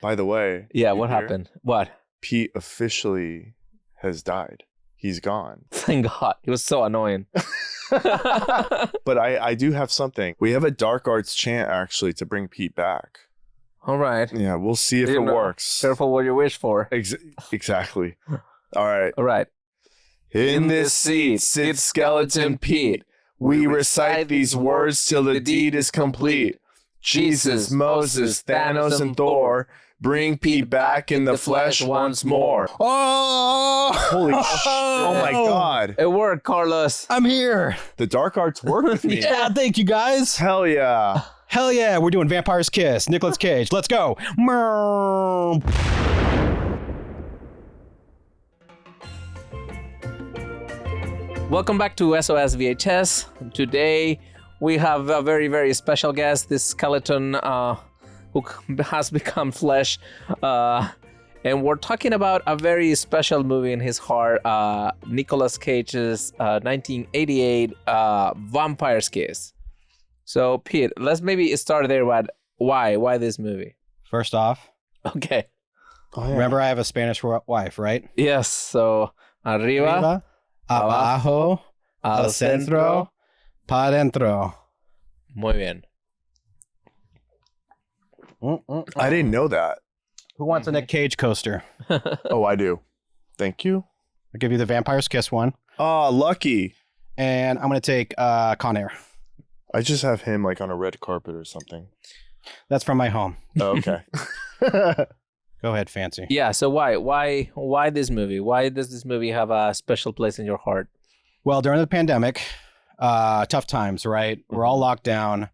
By the way. Yeah, what happened? What? Pete officially has died. He's gone. Thank God. He was so annoying. But I do have something. We have a dark arts chant, actually, to bring Pete back. All right. Yeah, we'll see if it works. Careful what you wish for. Exactly. All right. All right. In this seat sits Skeleton Pete. We recite these words till the deed is complete. Jesus, Moses, Thanos, and Thor, bring Pete back in the flesh once more. Oh! Holy oh my God. It worked, Carlos. I'm here. The dark arts work with me. Yeah, thank you guys. Hell yeah. Hell yeah, we're doing Vampire's Kiss. Nicolas Cage, let's go. Meow. Welcome back to SOS VHS. Today we have a very, very special guest, this skeleton who has become flesh. And we're talking about a very special movie in his heart, Nicolas Cage's 1988 Vampire's Kiss. So, Pete, let's maybe start there. Why this movie? First off, Okay. Oh, yeah. remember I have a Spanish wife, right? Yes. So, arriba, abajo, al centro, pa dentro. Muy bien. I didn't know that. Who wants a Nic Cage coaster? Oh, I do. Thank you. I'll give you the Vampire's Kiss one. Oh, lucky. And I'm going to take Con Air. I just have him like on a red carpet or something. That's from my home. Oh, okay. Go ahead, Fancy. Yeah. So why this movie? Why does this movie have a special place in your heart? Well, during the pandemic, tough times, right? We're all locked down.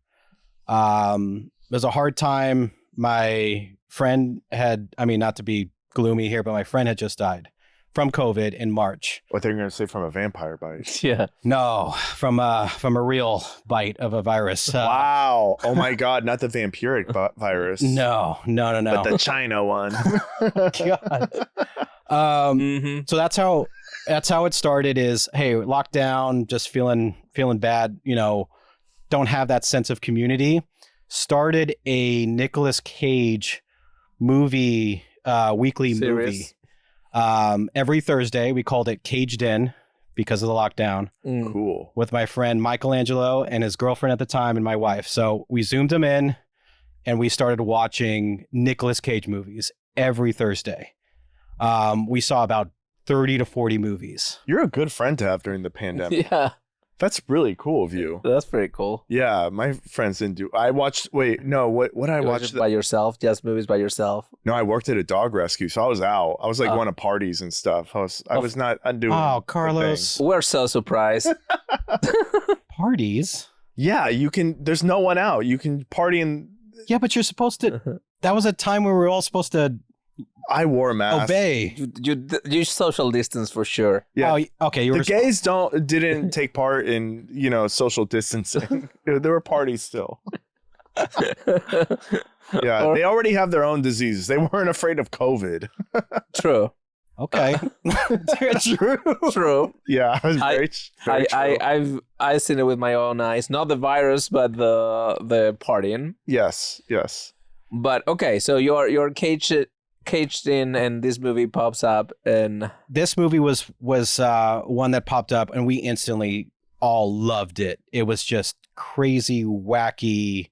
It was a hard time. My friend not to be gloomy here, but my friend had just died from COVID in March. What they're going to say from a vampire bite. Yeah. No, from a real bite of a virus. Wow. Oh my God. Not the vampiric virus. No. But the China one. God. So that's how it started is, hey, lockdown, just feeling bad, don't have that sense of community. Started a Nicolas Cage movie, weekly Series. movie. Every Thursday, we called it Caged In because of the lockdown. Cool. With my friend Michelangelo and his girlfriend at the time and my wife. So we zoomed him in and we started watching Nicolas Cage movies every Thursday. We saw about 30 to 40 movies. You're a good friend to have during the pandemic. Yeah. That's really cool of you. That's pretty cool. Yeah, my friends didn't do. I watched. Wait, no. What I You watched? by yourself, just movies by yourself. No, I worked at a dog rescue, so I was out. I was like going to parties and stuff. I was not undoing. Oh, Carlos. We're so surprised. Parties? Yeah, you can. There's no one out. You can party in. Yeah, but you're supposed to. That was a time where we were all supposed to I wore a mask. obey. You social distance for sure. Yeah. Oh, okay. You The were gays didn't take part in social distancing. There were parties still. Yeah, they already have their own diseases. They weren't afraid of COVID. True. okay. True. True. Yeah, it was very true. I've seen it with my own eyes. Not the virus, but the partying. Yes. But okay, so you're caged in, and this movie pops up, and This movie was one that popped up, and we instantly all loved it. It was just crazy, wacky,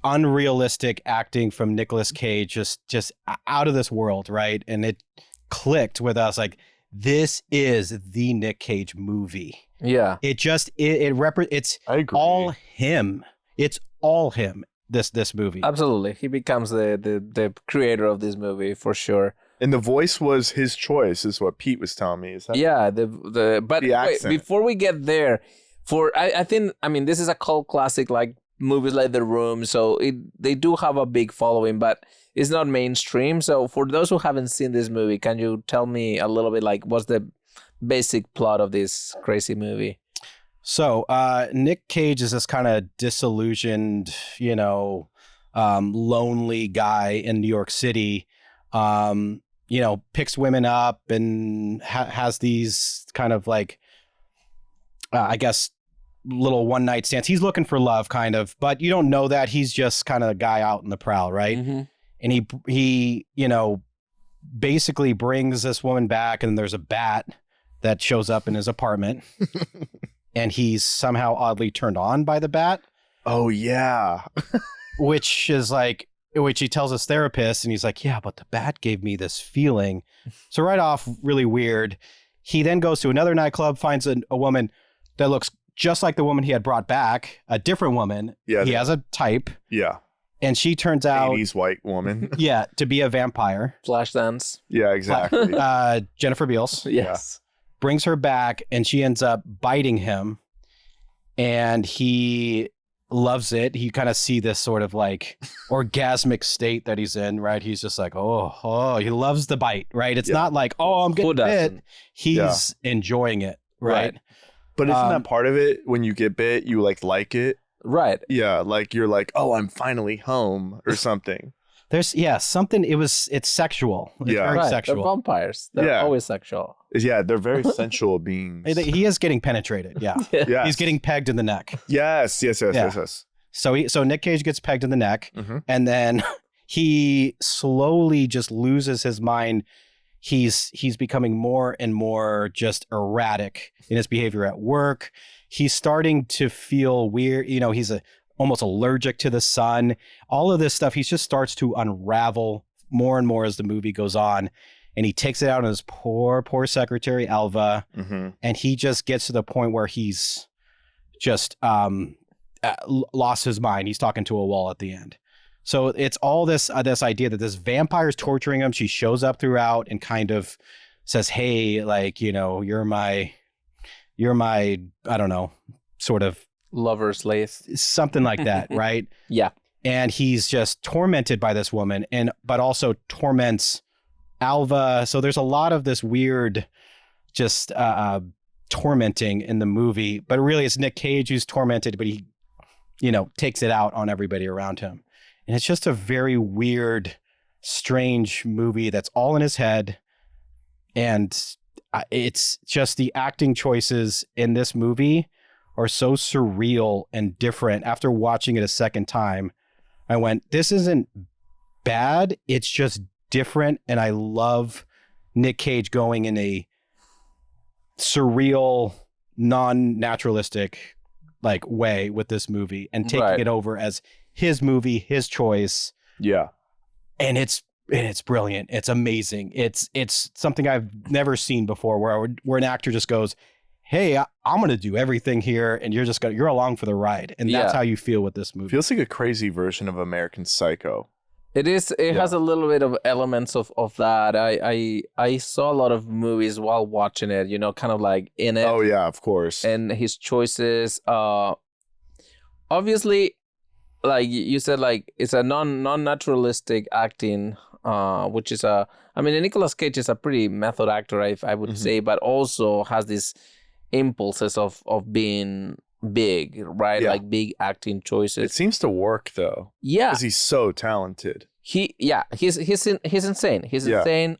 unrealistic acting from Nicolas Cage, just out of this world, right? And it clicked with us like, this is the Nic Cage movie. yeah, It's I agree. all him. It's all him. This movie. absolutely. He becomes the creator of this movie for sure. And the voice was his choice, is what Pete was telling me. Is that? Yeah, but The wait, accent. before we get there, I think this is a cult classic, like movies like The Room, so they do have a big following, but it's not mainstream. So for those who haven't seen this movie, can you tell me a little bit like what's the basic plot of this crazy movie? So Nic Cage is this kind of disillusioned, lonely guy in New York City. Picks women up and has these kind of like, I guess, little one night stands. He's looking for love, kind of, but you don't know that. He's just kind of a guy out in the prowl, right? Mm-hmm. and he basically brings this woman back, and there's a bat that shows up in his apartment, and he's somehow oddly turned on by the bat. Oh yeah. which he tells his therapist, and he's like, yeah, but the bat gave me this feeling. So right off, really weird. He then goes to another nightclub, finds a woman that looks just like the woman he had brought back, a different woman. Yeah, he has a type. Yeah. And she turns out 80s white woman. Yeah, to be a vampire. Flashdance. Yeah, exactly. Jennifer Beals. Yes. Brings her back, and she ends up biting him, and he loves it. You kind of see this sort of like orgasmic state that he's in, right? He's just like, oh, he loves the bite, right? It's not like, oh, I'm getting bit. He's enjoying it, right? But isn't that part of it? When you get bit, you like it. Right. Yeah, like you're like, oh, I'm finally home or something. There's something. It's sexual. It's very sexual. They're vampires. They're always sexual. Yeah, they're very sensual beings. He is getting penetrated. Yeah. Yes. He's getting pegged in the neck. Yes. So Nic Cage gets pegged in the neck, and then he slowly just loses his mind. He's becoming more and more just erratic in his behavior at work. He's starting to feel weird. He's almost allergic to the sun. All of this stuff, he just starts to unravel more and more as the movie goes on. And he takes it out on his poor secretary, Alva. And he just gets to the point where he's just lost his mind. He's talking to a wall at the end. So it's all this idea that this vampire is torturing him. She shows up throughout and kind of says, hey, like, you're my, I don't know, sort of lover slave, something like that. Right. Yeah. And he's just tormented by this woman, but also torments Alva. So there's a lot of this weird, just tormenting in the movie, but really it's Nic Cage who's tormented, but he, takes it out on everybody around him. And it's just a very weird, strange movie that's all in his head. And it's just the acting choices in this movie are so surreal and different. After watching it a second time, I went, this isn't bad. It's just different. And I love Nic Cage going in a surreal, non-naturalistic way with this movie and taking it over as his movie, his choice. Yeah. And it's brilliant. It's amazing. It's something I've never seen before where an actor just goes, hey, I'm going to do everything here, and you're along for the ride. And that's how you feel with this movie. Feels like a crazy version of American Psycho. It is. It has a little bit of elements of that. I saw a lot of movies while watching it, kind of like in it. Oh, yeah, of course. And his choices, obviously, like you said, like it's a non-naturalistic acting, which is Nicolas Cage is a pretty method actor, I would say, but also has these impulses of being big, right? Yeah. Like big acting choices. It seems to work though. Yeah, because he's so talented. He's insane. He's insane.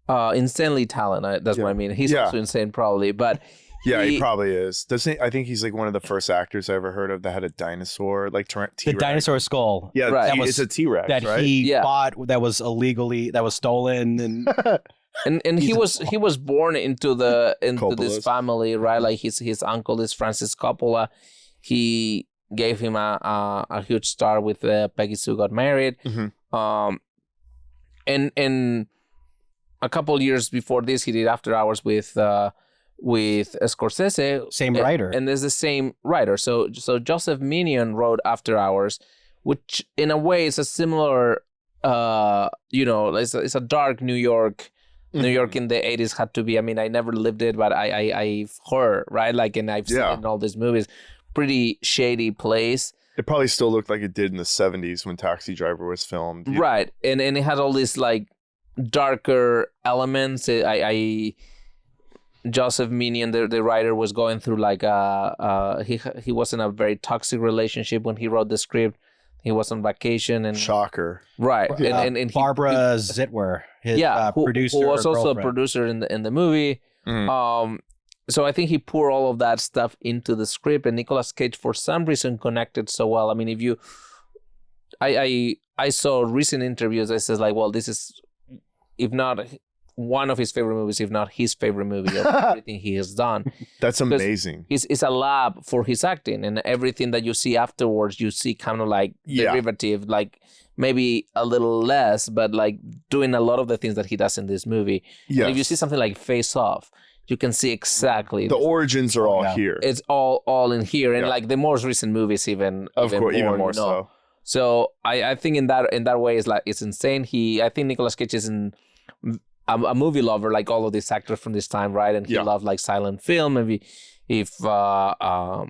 Insanely talented. That's what I mean. He's also insane, probably, but. Yeah, he probably is. I think he's like one of the first actors I ever heard of that had a dinosaur, like T-Rex. The dinosaur skull. Yeah, right. It's a T-Rex, that right? he bought that was stolen, and he was born into this family, right? Like his uncle is Francis Coppola. He gave him a huge star with Peggy Sue Got Married. And a couple years before this, he did After Hours with Scorsese, same writer, and there's the same writer. So Joseph Minion wrote After Hours, which in a way is a similar, it's a dark New York. New York in the 80s had to be. I mean, I never lived it, but I've heard, right? Like, and I've seen it in all these movies. Pretty shady place. It probably still looked like it did in the 70s when Taxi Driver was filmed. Right, and it had all these like darker elements. Joseph Minion, the writer, was going through like he was in a very toxic relationship when he wrote the script. He was on vacation and shocker, right? And Barbara Zitwer, his producer, who was also a producer in the movie. So I think he poured all of that stuff into the script, and Nicolas Cage for some reason connected so well. I mean, I saw recent interviews that says like, well, this is, if not one of his favorite movies, if not his favorite movie of everything he has done. That's amazing. It's a lab for his acting, and everything that you see afterwards, you see kind of like derivative, like maybe a little less, but like doing a lot of the things that he does in this movie. Yeah. If you see something like Face Off, you can see exactly the origins are all here. It's all in here, and like the most recent movies, even more so. So I think in that way, it's insane. I think Nicolas Cage is a movie lover, like all of these actors from this time, right? And he loved like silent film. Maybe if the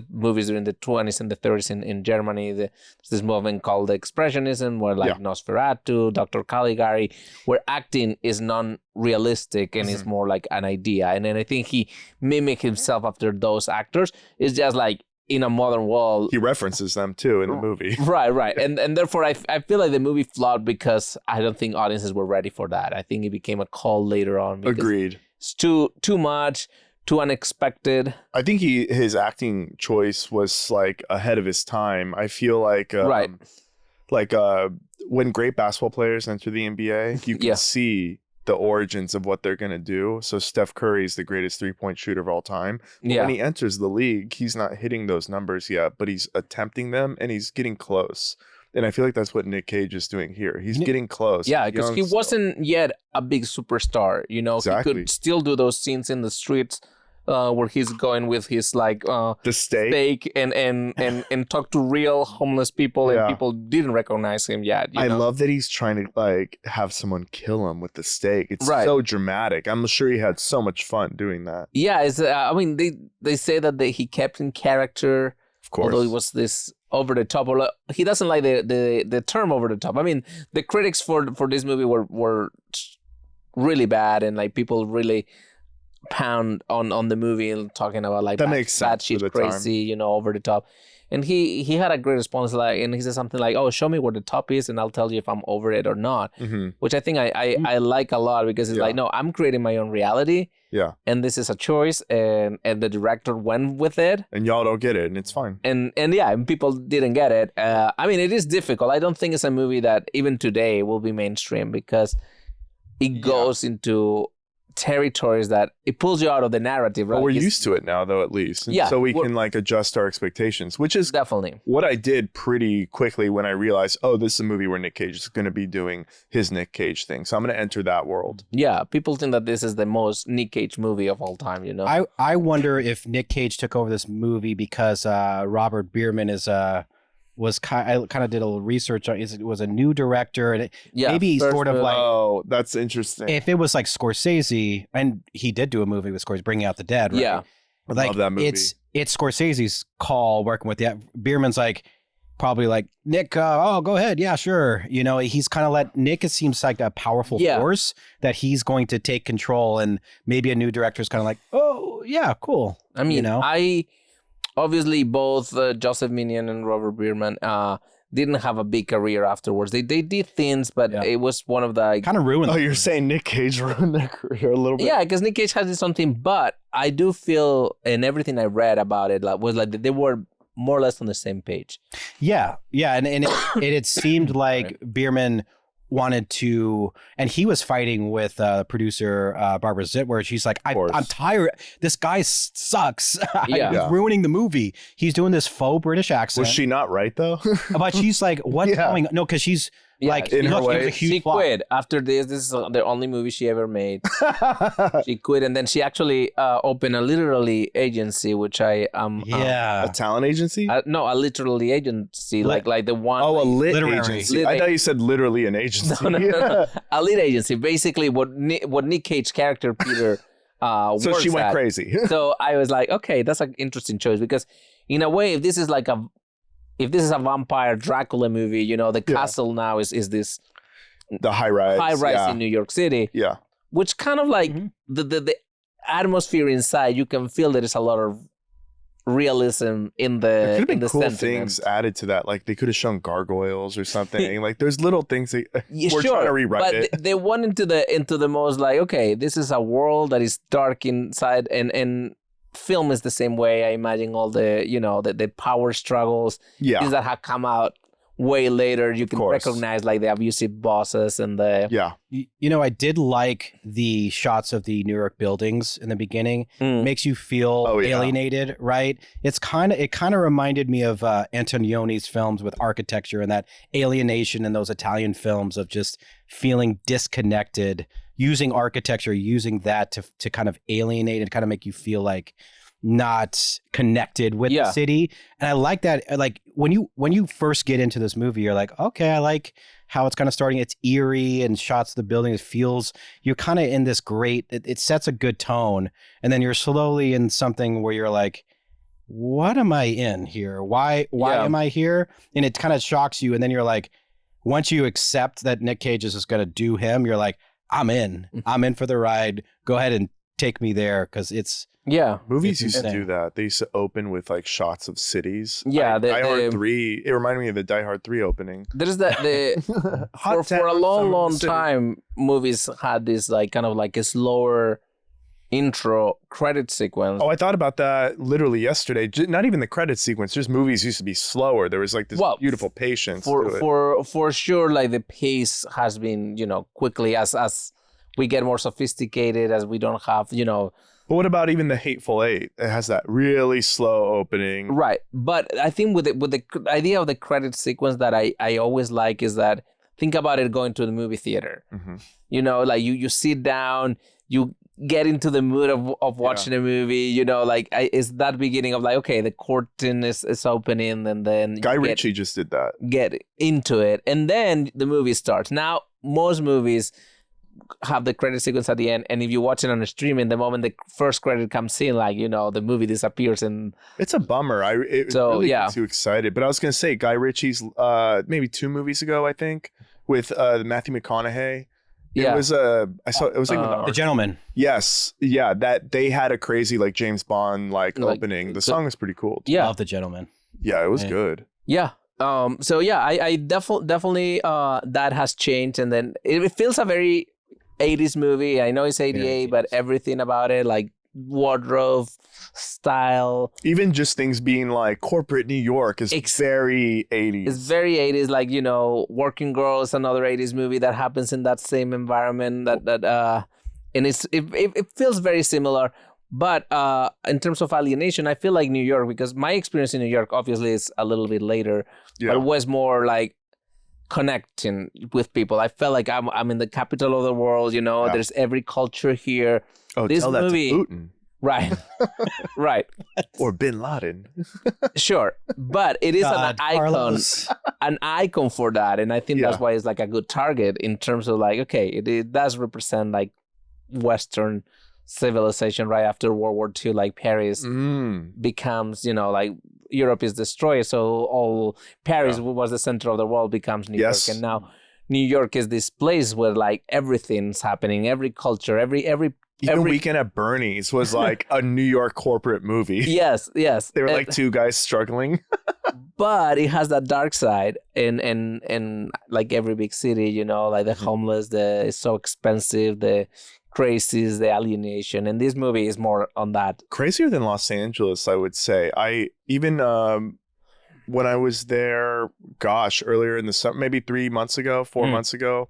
movies during the 20s and the 30s in Germany, there's this movement called the Expressionism, where like Nosferatu, Dr. Caligari, where acting is non-realistic and is more like an idea. And then I think he mimicked himself after those actors. It's just like, in a modern world, he references them too in the movie. Right. And therefore I feel like the movie flawed because I don't think audiences were ready for that. I think it became a cult later on. Agreed. It's too much, too unexpected. I think his acting choice was like ahead of his time. I feel like when great basketball players enter the NBA, you can see the origins of what they're going to do. So Steph Curry is the greatest 3-point shooter of all time. But when he enters the league, he's not hitting those numbers yet, but he's attempting them and he's getting close. And I feel like that's what Nic Cage is doing here. He's getting close. Yeah, because he wasn't yet a big superstar. You know, exactly. He could still do those scenes in the streets where he's going with his like the steak and talk to real homeless people, and people didn't recognize him yet. I love that he's trying to like have someone kill him with the steak. It's so dramatic. I'm sure he had so much fun doing that. Yeah, it's. I mean, they say that he kept in character. Of course, although it was this over the top. Or he doesn't like the term over the top. I mean, the critics for this movie were really bad, and like people really pound on the movie and talking about like that makes sense, shit crazy, over the top. And he had a great response, like, and he said something like, "Oh, show me where the top is, and I'll tell you if I'm over it or not." Which I think I like a lot, because it's like, no, I'm creating my own reality. Yeah. And this is a choice, and the director went with it. And y'all don't get it, and it's fine. And people didn't get it. I mean, it is difficult. I don't think it's a movie that even today will be mainstream, because it goes into territories that it pulls you out of the narrative, right? Well, we're used to it now, though, at least. And so we can like adjust our expectations, which is definitely what I did pretty quickly when I realized, oh, this is a movie where Nic Cage is going to be doing his Nic Cage thing. So I'm going to enter that world. Yeah, people think that this is the most Nic Cage movie of all time, I wonder if Nic Cage took over this movie because Robert Bierman I kind of did a little research on it. Was a new director, and maybe sort of like, oh, that's interesting. If it was like Scorsese, and he did do a movie with Scorsese, Bringing Out the Dead, right? Yeah, I love that movie. It's Scorsese's call working with the Bierman's like probably like, Nick, go ahead, yeah, sure. He's kind of Nick. It seems like a powerful force that he's going to take control, and maybe a new director is kind of like, oh yeah, cool. I mean, obviously, both Joseph Minion and Robert Bierman didn't have a big career afterwards. They did things, but it was one of the kind of ruined. Oh, you're saying Nic Cage ruined their career a little bit? Yeah, because Nic Cage has his own thing, but I do feel, and everything I read about it was like they were more or less on the same page. Yeah, and it seemed like Bierman wanted to, and he was fighting with producer Barbara Zitwer. She's like, I'm tired. This guy sucks. He's ruining the movie. He's doing this faux British accent. Was she not right though? But she's like, what's going on? No, because she's like, in her way. She quit after this. This is the only movie she ever made. She quit, and then she actually opened a literary agency, which I a talent agency? No, a literary agency, like the one. Oh, a lit agency. I thought you said literally an agency. No. A lit agency. Basically, what Nic Cage's character Peter so she went crazy. So I was like, okay, that's an interesting choice, because in a way, if this is a vampire Dracula movie, the castle now is this the high rise in New York City. Yeah. Which kind of like the atmosphere inside, you can feel there is a lot of realism in the there could have been cool sentiment. things added to that. Like they could have shown gargoyles or something. Like there's little things that we're trying to rewrite it. But they went into the most like, okay, this is a world that is dark inside, and film is the same way. I imagine all the, the power struggles, things that have come out way later. You can recognize like the abusive bosses and the... Yeah. I did like the shots of the New York buildings in the beginning. Makes you feel alienated, right? It kind of reminded me of Antonioni's films with architecture and that alienation in those Italian films of just feeling disconnected, using architecture, using that to kind of alienate and kind of make you feel like not connected with the city. And I like that. Like when you first get into this movie, you're like, okay, I like how it's kind of starting. It's eerie and shots of the building. It feels, you're kind of in this great, it sets a good tone. And then you're slowly in something where you're like, what am I in here? Why am I here? And it kind of shocks you. And then you're like, once you accept that Nic Cage is just going to do him, you're like, I'm in for the ride. Go ahead and take me there. Cause it's, movies used to do that. They used to open with like shots of cities. Yeah, Die Hard 3. It reminded me of the Die Hard 3 opening. There's that for a long time, movies had this like kind of like a slower intro credit sequence. Oh, I thought about that literally yesterday. Not even the credit sequence. Just movies used to be slower. There was like this beautiful patience. For sure, like the pace has been quickly as we get more sophisticated, as we don't have But what about even the Hateful Eight? It has that really slow opening. Right. But I think with the idea of the credit sequence that I always like is that, think about it going to the movie theater. Like you sit down, you get into the mood of watching a movie, it's that beginning of like, okay, the curtain is opening, and then Guy Ritchie just did that. Get into it. And then the movie starts. Now, most movies have the credit sequence at the end, and if you watch it on a streaming, the moment the first credit comes in, like the movie disappears, and it's a bummer. It really gets you excited. But I was gonna say Guy Ritchie's maybe 2 movies ago, I think, with Matthew McConaughey. It was it was like The Gentleman. Yes, that they had a crazy like James Bond like opening. The song was pretty cool too. Love The Gentleman. Yeah, it was good. Yeah. I definitely that has changed, and then it feels a very 80s movie. I know it's 88, but everything about it, like wardrobe, style, even just things being like corporate New York is very 80s. It's very 80s, like Working Girls, another 80s movie that happens in that same environment. And it feels very similar. But in terms of alienation, I feel like New York, because my experience in New York obviously is a little bit later, but it was more like connecting with people. I felt like I'm in the capital of the world. There's every culture here. Oh, this tell movie, that to Putin. Right, right, or Bin Laden. Sure, but it is an icon for that, and I think that's why it's like a good target in terms of like, okay, it does represent like Western civilization right after World War II. Like Paris becomes, like Europe is destroyed, so all Paris was the center of the world becomes New York, and now New York is this place where like everything's happening, every culture, every Weekend at Bernie's was like a New York corporate movie. Yes. They were like two guys struggling. But it has that dark side, and like every big city, like the homeless, it's so expensive, the crazies, the alienation, and this movie is more on that. Crazier than Los Angeles, I would say. I even when I was there, earlier in the summer, maybe 4 months ago,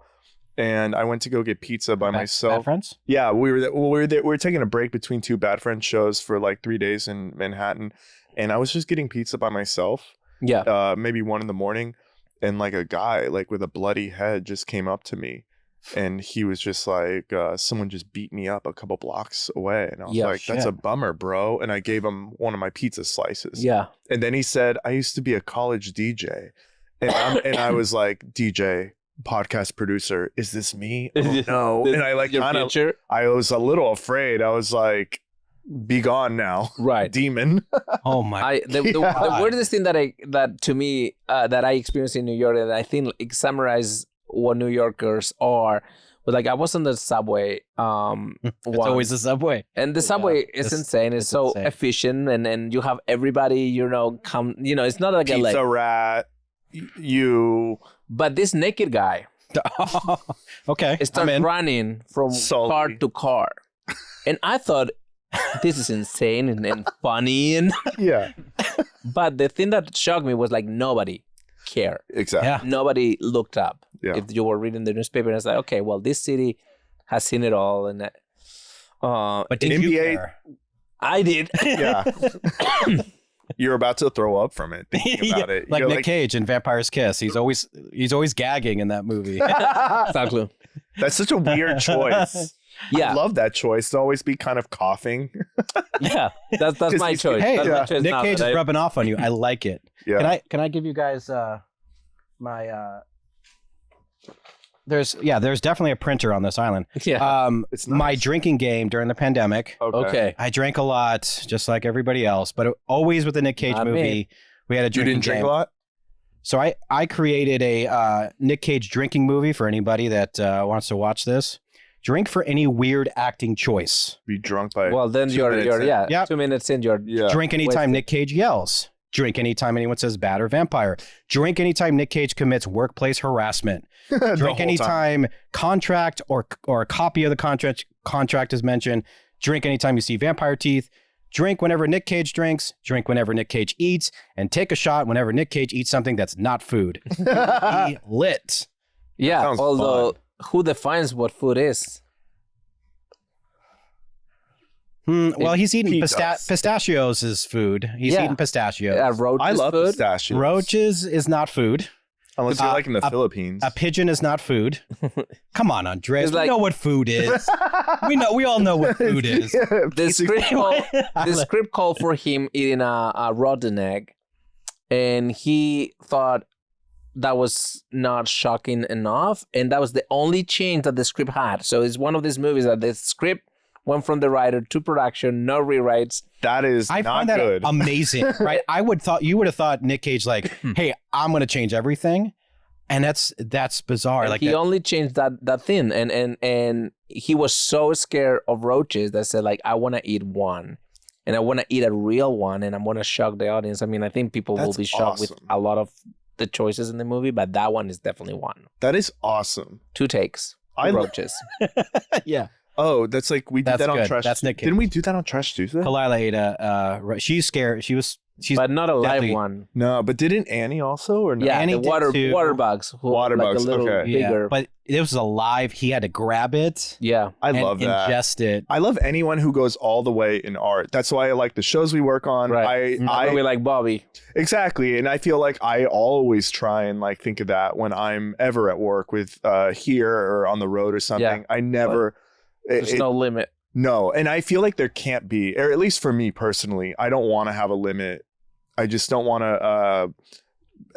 and I went to go get pizza by myself. Bad Friends? Yeah, we were there. We were taking a break between 2 Bad Friends shows for like 3 days in Manhattan, and I was just getting pizza by myself. Yeah, maybe 1 a.m, and like a guy like with a bloody head just came up to me. And he was just like, someone just beat me up a couple blocks away. And I was like, that's a bummer, bro. And I gave him one of my pizza slices. Yeah. And then he said, I used to be a college DJ. And I was like, DJ, podcast producer, is this me? Oh, no. And I like kind of, I was a little afraid. I was like, be gone now. Right. Demon. Oh my. The weirdest thing that I experienced in New York, that I think it summarizes what New Yorkers are, but like I was on the subway it's always the subway, and the subway is insane. It's so insane. Efficient, and you have everybody come, it's not like Pizza Rat, but this naked guy okay, starts running from car to car, and I thought this is insane and funny. And Yeah. but the thing that shocked me was like nobody cared. Exactly. Yeah. Nobody looked up. Yeah. If you were reading the newspaper, and it's like, okay, well, this city has seen it all, and But did you NBA care? I did. Yeah. You're about to throw up from it thinking about it. Like You're Nic Cage in Vampire's Kiss. He's always gagging in that movie. Exactly. That's such a weird choice. Yeah. I love that choice to always be kind of coughing. Yeah. That's my he's- choice. Hey, That's my choice Nic now, Cage but is I- rubbing off on you. I like it. Yeah. Can I give you guys my there's definitely a printer on this island. Yeah. It's My nice. drinking game during the pandemic. Okay. I drank a lot, just like everybody else, but always with the Nic Cage Not me. movie, we had a You drinking didn't drink game. a lot? So I created a Nic Cage drinking movie for anybody that wants to watch this. Drink for any weird acting choice. Be drunk by Well, then 2 you're minutes in. yeah, Yep. 2 minutes in, you're Yeah. Drink anytime Wasted. Nic Cage yells. Drink anytime anyone says bad or vampire. Drink anytime Nic Cage commits workplace harassment. The Drink whole time. anytime contract or a copy of the contract is mentioned. Drink anytime you see vampire teeth. Drink whenever Nic Cage drinks. Drink whenever Nic Cage eats. And take a shot whenever Nic Cage eats something that's not food. Be lit. yeah. Sounds Although, who defines what food is? Well, he's eating He does. pistachios is food. He's Yeah. eating pistachios. Roach I is love food. pistachios. Roaches is not food. Unless you're like in the a- Philippines. A pigeon is not food. Come on, Andres. It's We like- know what food is. We all know what food is. The script called for him eating a rotten egg, and he thought that was not shocking enough, and that was the only change that the script had. So it's one of these movies that the script went from the writer to production, no rewrites. That is I not find that good. amazing, right? You would have thought Nic Cage like, hey, I'm going to change everything, and that's bizarre. And Like he that- only changed that thing, and he was so scared of roaches that said like, I want to eat one, and I want to eat a real one, and I'm going to shock the audience. I mean, I think people will That's be shocked with awesome. a lot of the choices in the movie, but that one is definitely one. That is awesome. 2 takes. I lo- Roaches. yeah. Oh, that's like we did That's that on good. Trash. That's Nic Cage. Didn't we do that on Trash Tuesday? Kalila ate she's scared. She's But not a live definitely- one. No, but didn't Annie also or no? Yeah, Annie the did too. water bugs. Who, Water like bugs, a little okay. bigger. but it was alive. He had to grab it Yeah. I and love that. ingest it. I love anyone who goes all the way in art. That's why I like the shows we work on. Right. I we like Bobby. exactly, and I feel like I always try and like think of that when I'm ever at work with here or on the road or something. Yeah. I never. There's it- no limit. No, and I feel like there can't be, or at least for me personally, I don't want to have a limit. I just don't want to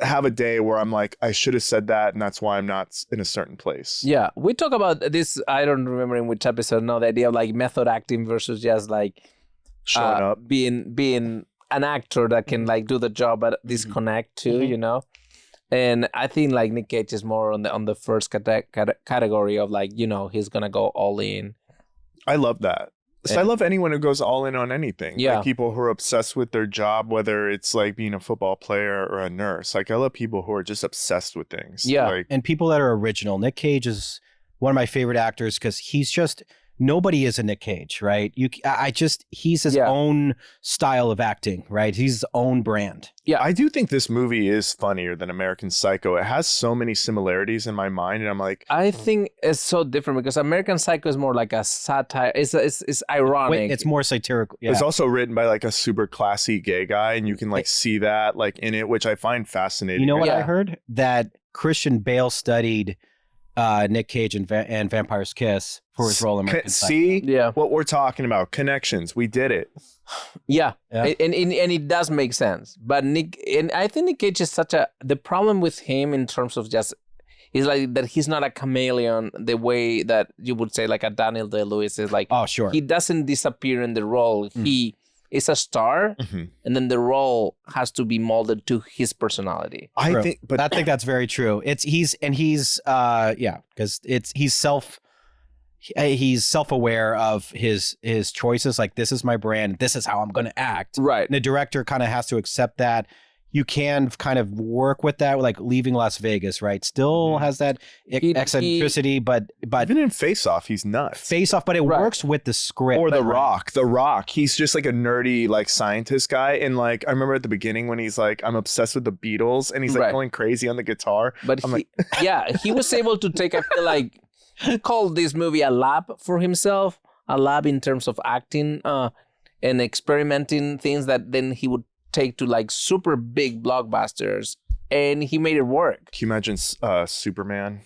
have a day where I'm like, I should have said that, and that's why I'm not in a certain place. Yeah. We talk about this, I don't remember in which episode now, the idea of like method acting versus just like Showing up. being an actor that can like do the job but disconnect too, you know. And I think like Nic Cage is more on the first category of like, you know, he's gonna go all in. I love that. So I love anyone who goes all in on anything. Yeah. Like people who are obsessed with their job, whether it's like being a football player or a nurse. Like I love people who are just obsessed with things. Yeah. Like, And people that are original. Nic Cage is one of my favorite actors because he's just nobody is a Nic Cage, right? He's his Yeah. own style of acting, right? He's his own brand. Yeah. I do think this movie is funnier than American Psycho. It has so many similarities in my mind, and I'm like, I think it's so different because American Psycho is more like a satire. It's ironic. Wait, it's more satirical. Yeah. it's also written by like a super classy gay guy, and you can like see that like in it, which I find fascinating. You know what Yeah. I heard? That Christian Bale studied Nic Cage and Vampire's Kiss for his role in American Psycho. See Yeah. what we're talking about? Connections. We did it. Yeah, Yeah. And it does make sense. But I think Nic Cage is the problem with him in terms of just is like that he's not a chameleon the way that you would say like a Daniel Day-Lewis is like. Oh, sure. He doesn't disappear in the role. He is a star, and then the role has to be molded to his personality. I True. think, but I think that's very true. He's because he's self-aware of his choices. Like, this is my brand. This is how I'm going to act. Right. And the director kind of has to accept that. you can kind of work with that, like Leaving Las Vegas, right? Still has that eccentricity, but even in Face Off, he's nuts. Face Off, but it works with the script. Or The Rock. He's just like a nerdy like scientist guy, and like I remember at the beginning when he's like, I'm obsessed with the Beatles, and he's like going crazy on the guitar. But he was able to take. I feel like he called this movie a lab for himself, a lab in terms of acting and experimenting things that then he would take to like super big blockbusters, and he made it work. Can you imagine Superman?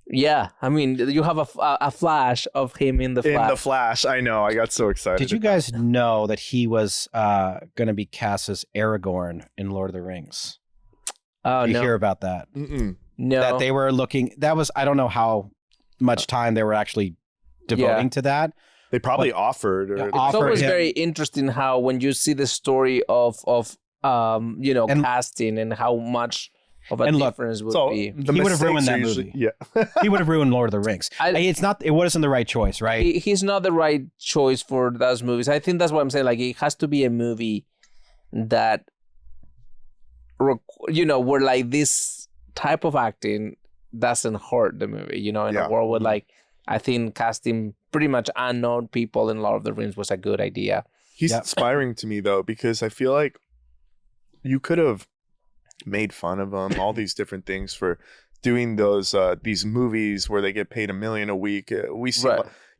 Yeah, I mean, you have a flash of him in the Flash. In the Flash, I know. I got so excited. Did you guys know that he was going to be cast as Aragorn in Lord of the Rings? Oh, Did you no. hear about that? No. That they were looking. That was, I don't know how much time they were actually devoting to that. They probably offered. It's always very interesting how when you see the story of casting and how much of a difference would be. He would have ruined that movie. Yeah. He would have ruined Lord of the Rings. It wasn't the right choice, right? He's not the right choice for those movies. I think that's what I'm saying. Like, it has to be a movie that, where like this type of acting doesn't hurt the movie, in a world where like, I think casting pretty much unknown people in Lord of the Rings was a good idea. He's inspiring to me though, because I feel like you could have made fun of him, all these different things for doing these movies where they get paid $1 million a week. We see,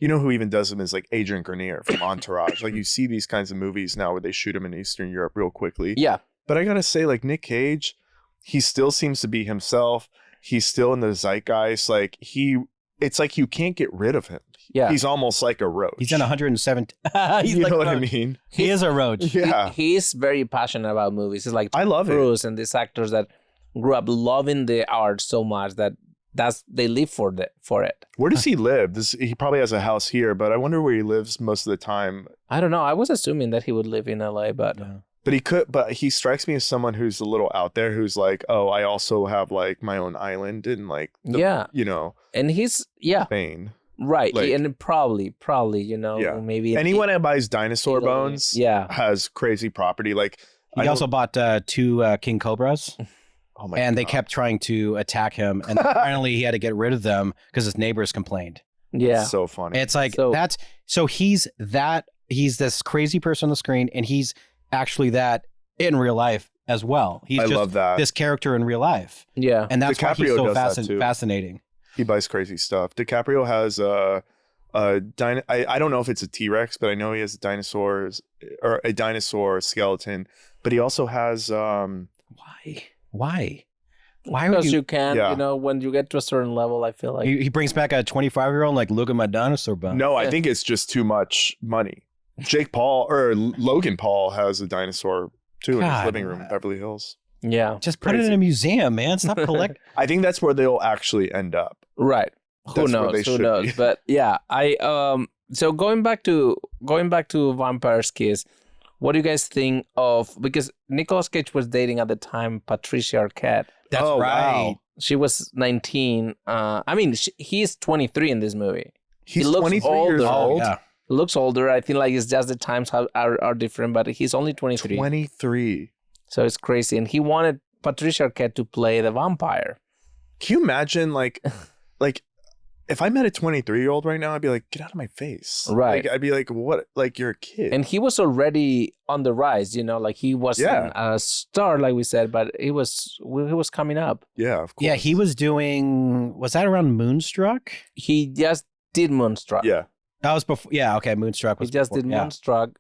who even does them is like Adrian Grenier from Entourage. Like you see these kinds of movies now where they shoot them in Eastern Europe real quickly. Yeah. But I gotta say, like Nic Cage, he still seems to be himself. He's still in the zeitgeist. Like it's like you can't get rid of him. Yeah. He's almost like a roach. He's done 107. You know what I mean? He is a roach. Yeah. He's very passionate about movies. He's like I love Cruise and these actors that grew up loving the art so much that they live for it. Where does he live? He probably has a house here, but I wonder where he lives most of the time. I don't know. I was assuming that he would live in LA, but But he could, but he strikes me as someone who's a little out there, who's like, oh, I also have like my own island and like, and he's Spain. Right. Like, and probably, maybe anyone that buys dinosaur bones has crazy property. Like he also bought 2 king cobras. Oh my God. They kept trying to attack him. And finally he had to get rid of them because his neighbors complained. Yeah. It's so funny. It's like he's this crazy person on the screen, and he's actually that in real life as well. He's love that. This character in real life. Yeah. And that's why he's so fascinating. He buys crazy stuff. DiCaprio has I don't know if it's a T-Rex, but I know he has dinosaurs or a dinosaur skeleton. But he also has Why? Because you can, when you get to a certain level, I feel like he brings back a 25-year-old like, look at my dinosaur bone. No, I think it's just too much money. Jake Paul or Logan Paul has a dinosaur too in his living room in Beverly Hills. Yeah. Just put it in a museum, man. Stop collecting. I think that's where they'll actually end up. Right. Who knows? But yeah, so going back to Vampire's Kiss, what do you guys think of, because Nicolas Cage was dating at the time Patricia Arquette. That's right. Wow. She was 19. He's 23 in this movie. He looks 23 years old. Yeah. He looks older. I feel like it's just the times are different, but he's only 23. 23. So it's crazy. And he wanted Patricia Arquette to play the vampire. Can you imagine, like if I met a 23-year-old right now, I'd be like, get out of my face. Right. Like, I'd be like, what? Like, you're a kid. And he was already on the rise, like he wasn't a star, like we said, but he was coming up. Yeah, of course. Yeah, he was doing, was that around Moonstruck? He just did Moonstruck. Yeah. That was before. Yeah, okay. Moonstruck was. He just did Moonstruck.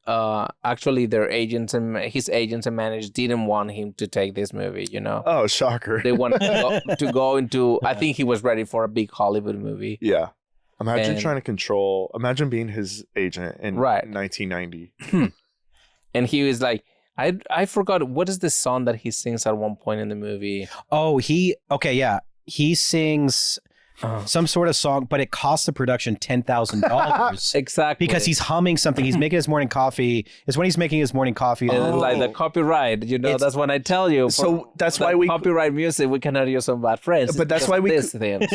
Actually, their agents and his agents and managers didn't want him to take this movie. Oh, shocker! They wanted to go into. I think he was ready for a big Hollywood movie. Yeah, imagine trying to control. Imagine being his agent in 1990. And he was like, I forgot what is the song that he sings at one point in the movie. Oh, he sings. Some sort of song, but it costs the production $10,000. Exactly. Because he's humming something. He's making his morning coffee. It's when he's making his morning coffee. And like the copyright, that's when I tell you. So that's why we copyright music, we cannot use on Bad Friends. But that's why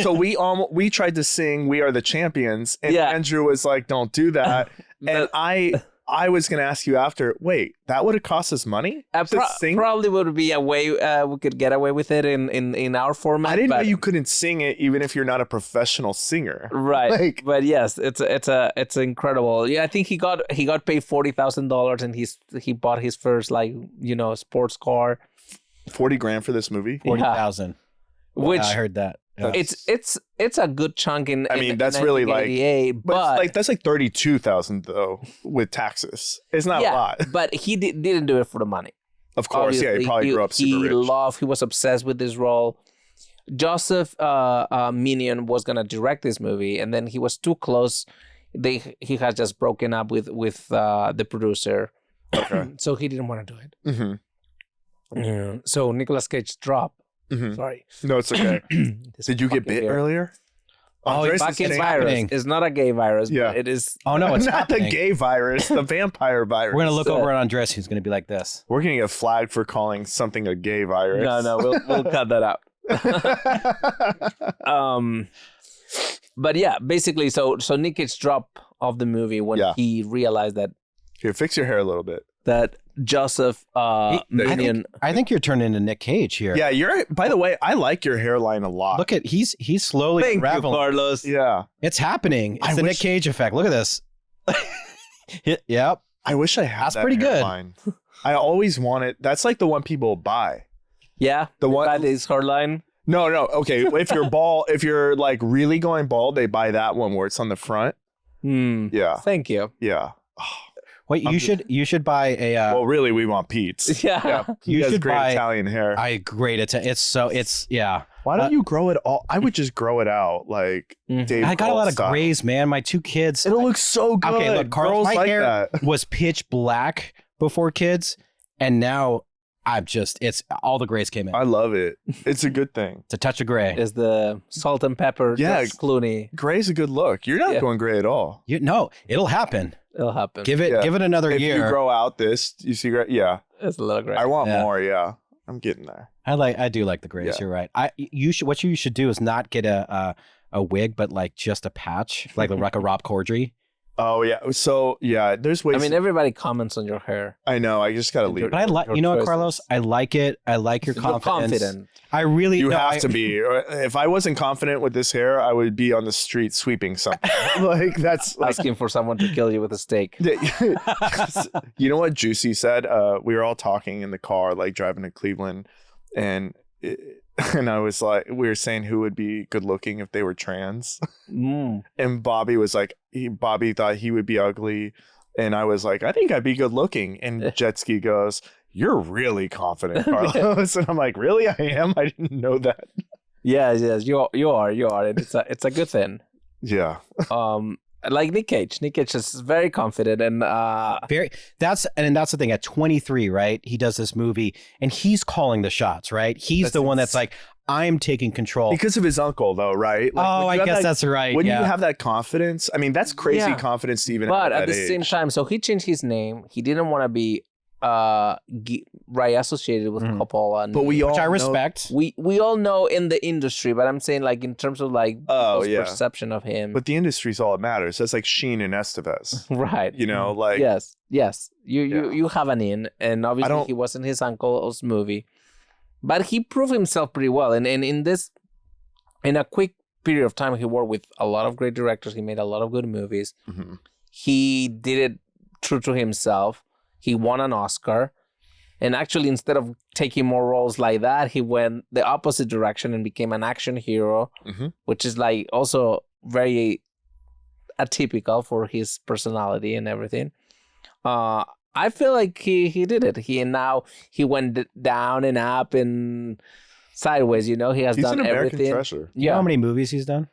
So we tried to sing "We Are the Champions," and Andrew was like, "Don't do that." And I I was going to ask you after, wait, that would have cost us money? Probably would be a way we could get away with it in our format. I didn't know you couldn't sing it even if you're not a professional singer. Right. But yes, it's incredible. Yeah, I think he got paid $40,000 and he bought his first sports car. 40 grand for this movie? 40,000. Which I heard that. Yeah. It's a good chunk in. I mean, that's really but that's like 32,000 though with taxes. It's not a lot. But he didn't do it for the money. Of course, obviously. He probably grew up super rich. He was obsessed with this role. Joseph Minion was gonna direct this movie, and then he was too close. He had just broken up with the producer, so he didn't want to do it. Mm-hmm. Yeah. So Nicolas Cage dropped. Mm-hmm. Sorry. No, it's okay. Did you get bit earlier? Fucking virus. It's not a gay virus. Yeah. But it is. Oh no, it's not happening. The gay virus, the vampire virus. We're gonna look over at Andres. Who's gonna be like this? We're gonna get flagged for calling something a gay virus. No, we'll cut that out. But yeah, basically, so Nic Cage dropped off the movie when he realized that. Here, fix your hair a little bit. That Joseph Minion. I think you're turning into Nic Cage here. Yeah, you're. By the way, I like your hairline a lot. Look at he's slowly unraveling. Thank you, Carlos. Yeah, it's happening. It's the Nic Cage effect. Look at this. Yep. I wish I had. That's pretty hairline. Good. I always wanted. That's like the one people buy. Yeah, the one that is hairline. No. Okay, if you're bald, if you're like really going bald, they buy that one where it's on the front. Yeah. Thank you. Yeah. Wait, you should buy a. Well, really, we want Pete's. Yeah. You should buy Italian hair. Great Italian. It's yeah. Why don't you grow it all? I would just grow it out like Dave. I got a lot of grays, man. My two kids. It'll look so good. Okay, look, Carlos, my hair that. was pitch black before kids, and now it's all the grays came in. I love it. It's a good thing. It's a touch of gray. Is the salt and pepper? Yeah, Clooney. Gray's a good look. You're not going gray at all. No, it'll happen. It'll happen. Give it another year. If you grow out this, you see gray. Yeah, it's a little gray. I want more. Yeah, I'm getting there. I do like the grays. You're right. What you should do is not get a wig, but like just a patch, like a Rob Corddry. Oh yeah. So yeah, there's ways. I mean, everybody comments on your hair. I know. I just gotta leave. But I like, what, Carlos? I like it. I like your confidence. Confident. I really. You have to be. If I wasn't confident with this hair, I would be on the street sweeping something. Like that's asking for someone to kill you with a stake. You know what Juicy said? We were all talking in the car, like driving to Cleveland, and I was like, we were saying who would be good looking if they were trans. And Bobby was like, Bobby thought he would be ugly. And I was like, I think I'd be good looking. And Jetski goes, you're really confident, Carlos. And I'm like, really? I am? I didn't know that. Yes, you are. And it's a good thing. Yeah. Like Nic Cage. Nic Cage is very confident and that's the thing. At 23, right? He does this movie and he's calling the shots, right? He's the one that's like, I'm taking control. Because of his uncle, though, right? Like, I guess that's right. When you have that confidence, I mean, that's crazy confidence to even have But at at the age. same time, so he changed his name. He didn't want to be associated with Coppola. But we all which I respect. We all know in the industry, but I'm saying like in terms of like people's perception of him. But the industry's all that matters. That's like Sheen and Estevez. Right. You know, like yes. You have an in, and obviously he wasn't his uncle's movie. But he proved himself pretty well. And in a quick period of time, he worked with a lot of great directors. He made a lot of good movies. Mm-hmm. He did it true to himself. He won an Oscar. And actually, instead of taking more roles like that, he went the opposite direction and became an action hero, which is like also very atypical for his personality and everything. I feel like he did it. He went down and up and sideways. You know, he's done an American everything. treasure. You know how many movies he's done?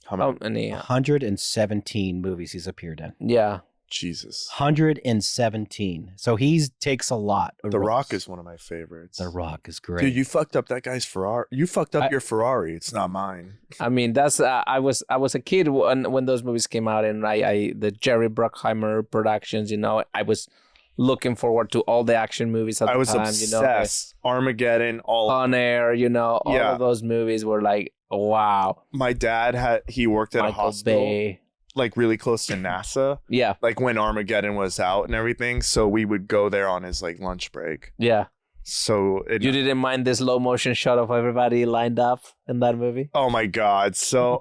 How many? 117 movies he's appeared in. Yeah. Jesus. 117. So he takes a lot. The Rock is one of my favorites. The Rock is great. Dude, you fucked up that guy's Ferrari. You fucked up your Ferrari. It's not mine. I mean, that's I was a kid when those movies came out, and the Jerry Bruckheimer productions. You know, I was looking forward to all the action movies at the time. I was obsessed. Armageddon, all On Air. You know, all of those movies were like, wow. My dad worked at a hospital. Bay. like really close to NASA. Yeah. Like when Armageddon was out and everything. So we would go there on his like lunch break. Yeah. So You didn't mind the slow motion shot of everybody lined up in that movie? oh my God. So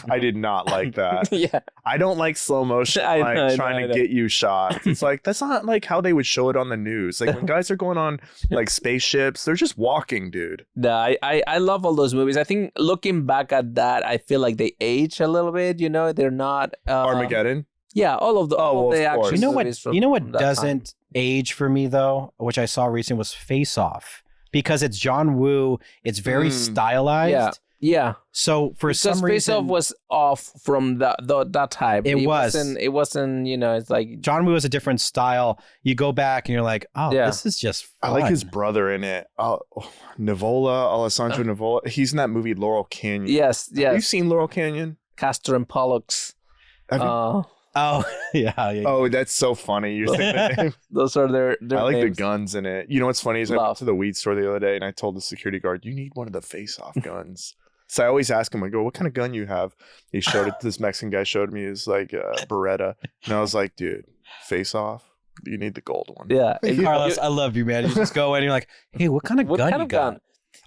I did not like that. Yeah. I don't like slow motion, I like know, trying to get you shots. It's like, that's not like how they would show it on the news. Like when guys are going on like spaceships, they're just walking, dude. No, I love all those movies. I think looking back at that, I feel like they age a little bit. You know, they're not Armageddon. Yeah, all of the all well, the of course. action movies from You know what that doesn't time. age for me though, which I saw recently, was Face Off, because it's John Woo. It's very stylized. Yeah, yeah. So for Because some Face reason, Off was off from that type. It was. It wasn't. You know, it's like John Woo is a different style. You go back and you're like, oh, Yeah. this is just I fun. like his brother in it. Alessandro Nivola. He's in that movie Laurel Canyon. yes, Have you yes. seen Laurel Canyon? Castor and Pollux. Have you- Oh, yeah. Oh, that's so funny. You're saying that name. Those are their I like names. the guns in it. You know what's funny is I Love. went to the weed store the other day and I told the security guard, you need one of the face-off guns. So I always ask him, I go, what kind of gun you have? He showed it. This Mexican guy showed me his like Beretta. And I was like, dude, face-off? You need the gold one. Yeah. Carlos, I love you, man. You just go in and you're like, hey, what kind of What gun kind you of got? gun?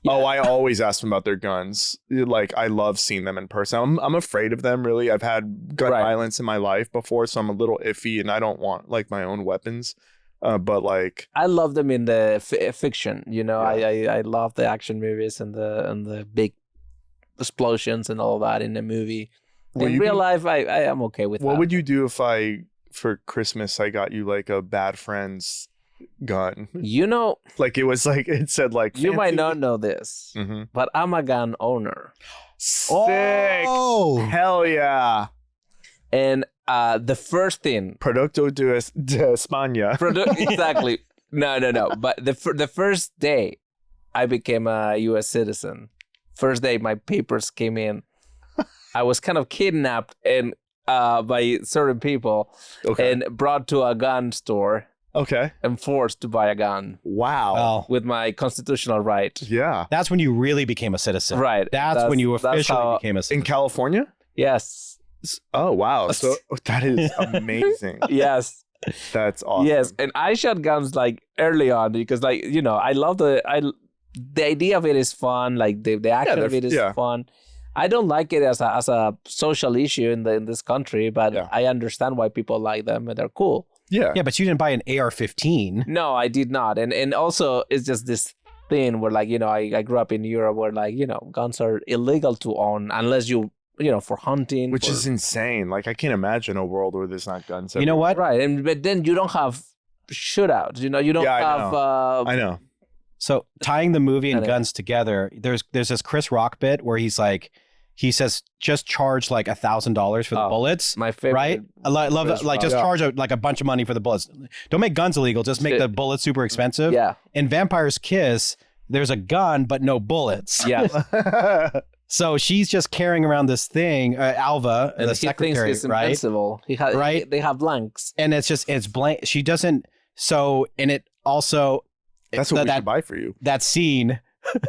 Yeah. Oh, I always ask them about their guns. Like, I love seeing them in person. I'm afraid of them, really. I've had gun Right. violence in my life before, so I'm a little iffy, and I don't want, like, my own weapons. But, like... I love them in the fiction. You know, Yeah. I love the action movies and the big explosions and all that in the movie. Will In you real be- life, I am okay with What that. would you do if for Christmas, I got you, like, a bad friend's gun? You know, Like, it was, like, it said, like... you might fancy- not know this, Mm-hmm. but I'm a gun owner. Sick! Oh, Hell yeah! And the first thing, Producto de España. exactly. No. But the first day I became a U.S. citizen, first day my papers came in, I was kind of kidnapped and by certain people Okay. and brought to a gun store Okay. and forced to buy a gun Wow. well, with my constitutional right. Yeah. that's when you really became a citizen. Right. That's when you that's officially how- became a In citizen. California? Yes. Oh, wow. So that is amazing. Yes. That's awesome. Yes. And I shot guns like early on because, like, you know, I love the idea of it is fun. Like the action of they're- it is yeah. fun. I don't like it as a social issue in this country, but Yeah. I understand why people like them and they're cool. Yeah. Yeah, but you didn't buy an AR-15. No, I did not. And also it's just this thing where, like, you know, I grew up in Europe where, like, you know, guns are illegal to own unless you know, for hunting. Which for- is insane. Like, I can't imagine a world where there's not guns. You know what? right. But then you don't have shootouts. You know, you don't Yeah, I have I know. So tying the movie and Anyway. guns together, there's this Chris Rock bit where he says just charge like $1,000 for the Oh, bullets. my favorite. Right? I love Chris that. Like, Rock. just Yeah. charge like a bunch of money for the bullets. Don't make guns illegal. Just make Shit. the bullets super expensive. Yeah. In Vampire's Kiss, there's a gun but no bullets. Yeah. So she's just carrying around this thing, Alva, And the he thinks secretary, it's right? invincible. Right? They have blanks. And it's blank. She doesn't. So, and it also That's what we that should buy for you. that scene,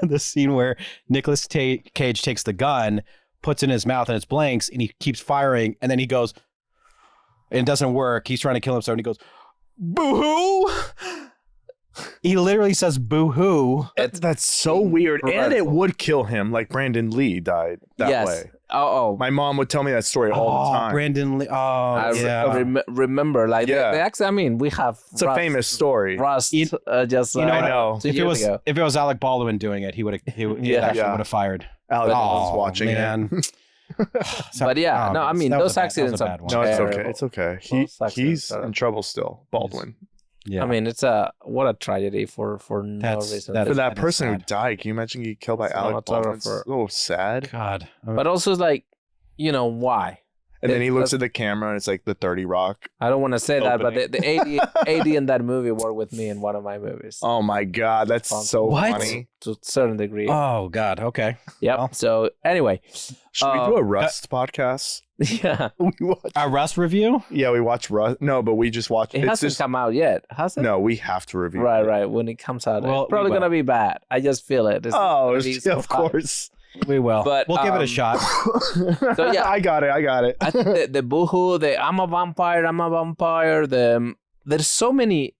the scene where Nicolas Cage takes the gun, puts it in his mouth, and it's blanks, and he keeps firing, and then he goes, and it doesn't work. He's trying to kill himself, and he goes, "Boo-hoo!" He literally says "boo-hoo." That's so weird. And it incredible. would kill him, like Brandon Lee died that Yes. way. Oh. My mom would tell me that story all the time. Brandon Lee. Oh, I yeah. remember, like, Yeah. the actually, I mean, we have It's a famous story. Rust You- just you know I what? know. 2 If it years was ago. if it was Alec Baldwin doing it, he would have Yeah. actually Yeah. would have fired. Alex But- was Oh, watching man. it. So- But yeah, oh, no, I mean, that was those a bad- accidents that was a are bad one. No, it's okay. terrible. It's okay. Those accidents He's are- in trouble still. Baldwin. Yeah. I mean, it's what a tragedy for no That's- reason. that For is- that is person who sad. died, can you imagine getting killed by Cinematographer. Alec Baldwin? It's so sad. God. But also, it's like, you know, why? And then he looks That's- at the camera and it's like the 30 Rock. I don't want to say that, but Opening. the 80 in that movie were with me in one of my movies. Oh my God, that's so What? funny. To a certain degree. Oh God. Okay. Yep. well. So anyway, Should we do a Rust podcast? yeah, We watch. A Rust review? Yeah, we watch Rust. No, but we just watch. it It's hasn't just come out yet, has it? no. We have to review. Right, it. right. When it comes out, Well, it's probably we will. gonna be bad. I just feel it. It's Oh, gonna be so of bad. course. We will. But, we'll give it a shot. So yeah, I got it. I think the boohoo, the I'm a vampire. There's so many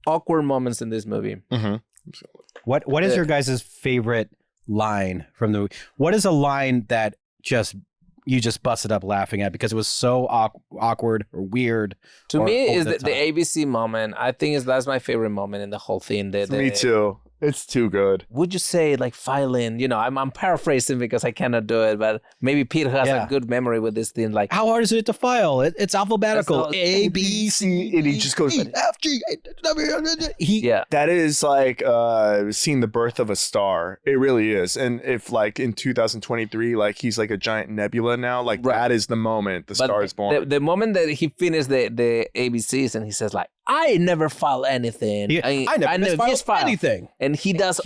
awkward moments in this movie. Mm-hmm. What is your guys' favorite line from the movie? What is a line that you just busted up laughing at because it was so awkward or weird? To or me, over is the top? ABC moment. I think that's my favorite moment in the whole thing. Me too. It's too good. Would you say like filing? I'm paraphrasing because I cannot do it, but maybe Peter has a good memory with this thing. Like, how hard is it to file? It's alphabetical. A, B, C, and he just goes E, F, G, W. yeah. That is like seeing the birth of a star. It really is. And if like in 2023, like he's like a giant nebula now, like that is the moment the star is born. The moment that he finished the ABCs and he says like, I never file anything. I never misfile anything. And he does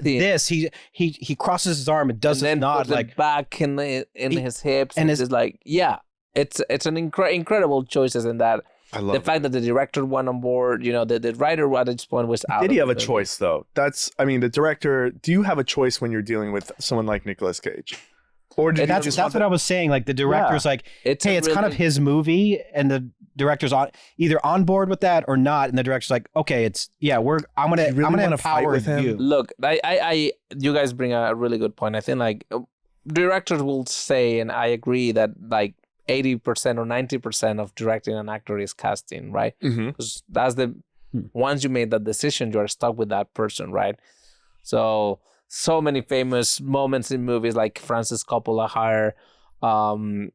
this. He crosses his arm and does and then nod puts like it back in his hips and it's like it's an incredible choices in that. I love the fact that the director went on board. The writer at this point was out. Did he have a choice though? The director. Do you have a choice when you're dealing with someone like Nicolas Cage? Or did that's what I was saying. Like the director's like, it's kind of his movie, and the director's either on board with that or not. And the director's like, okay, I'm gonna empower you. Look, I you guys bring a really good point. I think like directors will say, and I agree that like 80% or 90% of directing an actor is casting, right? Because that's once you made that decision, you are stuck with that person, right? So many famous moments in movies, like Francis Coppola hire Marlon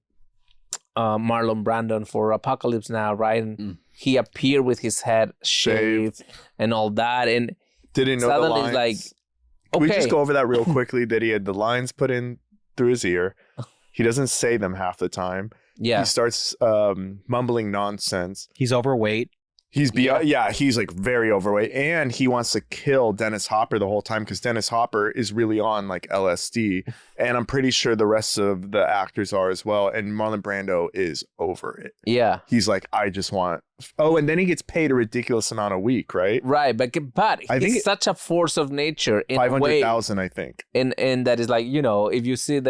Brando for Apocalypse Now, right? And he appeared with his head shaved and all that, and didn't know the lines. Like, Can we just go over that real quickly? That he had the lines put in through his ear. He doesn't say them half the time. Yeah, he starts mumbling nonsense. He's overweight. He's he's like very overweight, and he wants to kill Dennis Hopper the whole time because Dennis Hopper is really on like LSD, and I'm pretty sure the rest of the actors are as well. And Marlon Brando is over it. Yeah, he's like, I just want. Oh, and then he gets paid a ridiculous amount a week, right? Right, but he's such a force of nature in 500,000, I think. And that is like if you see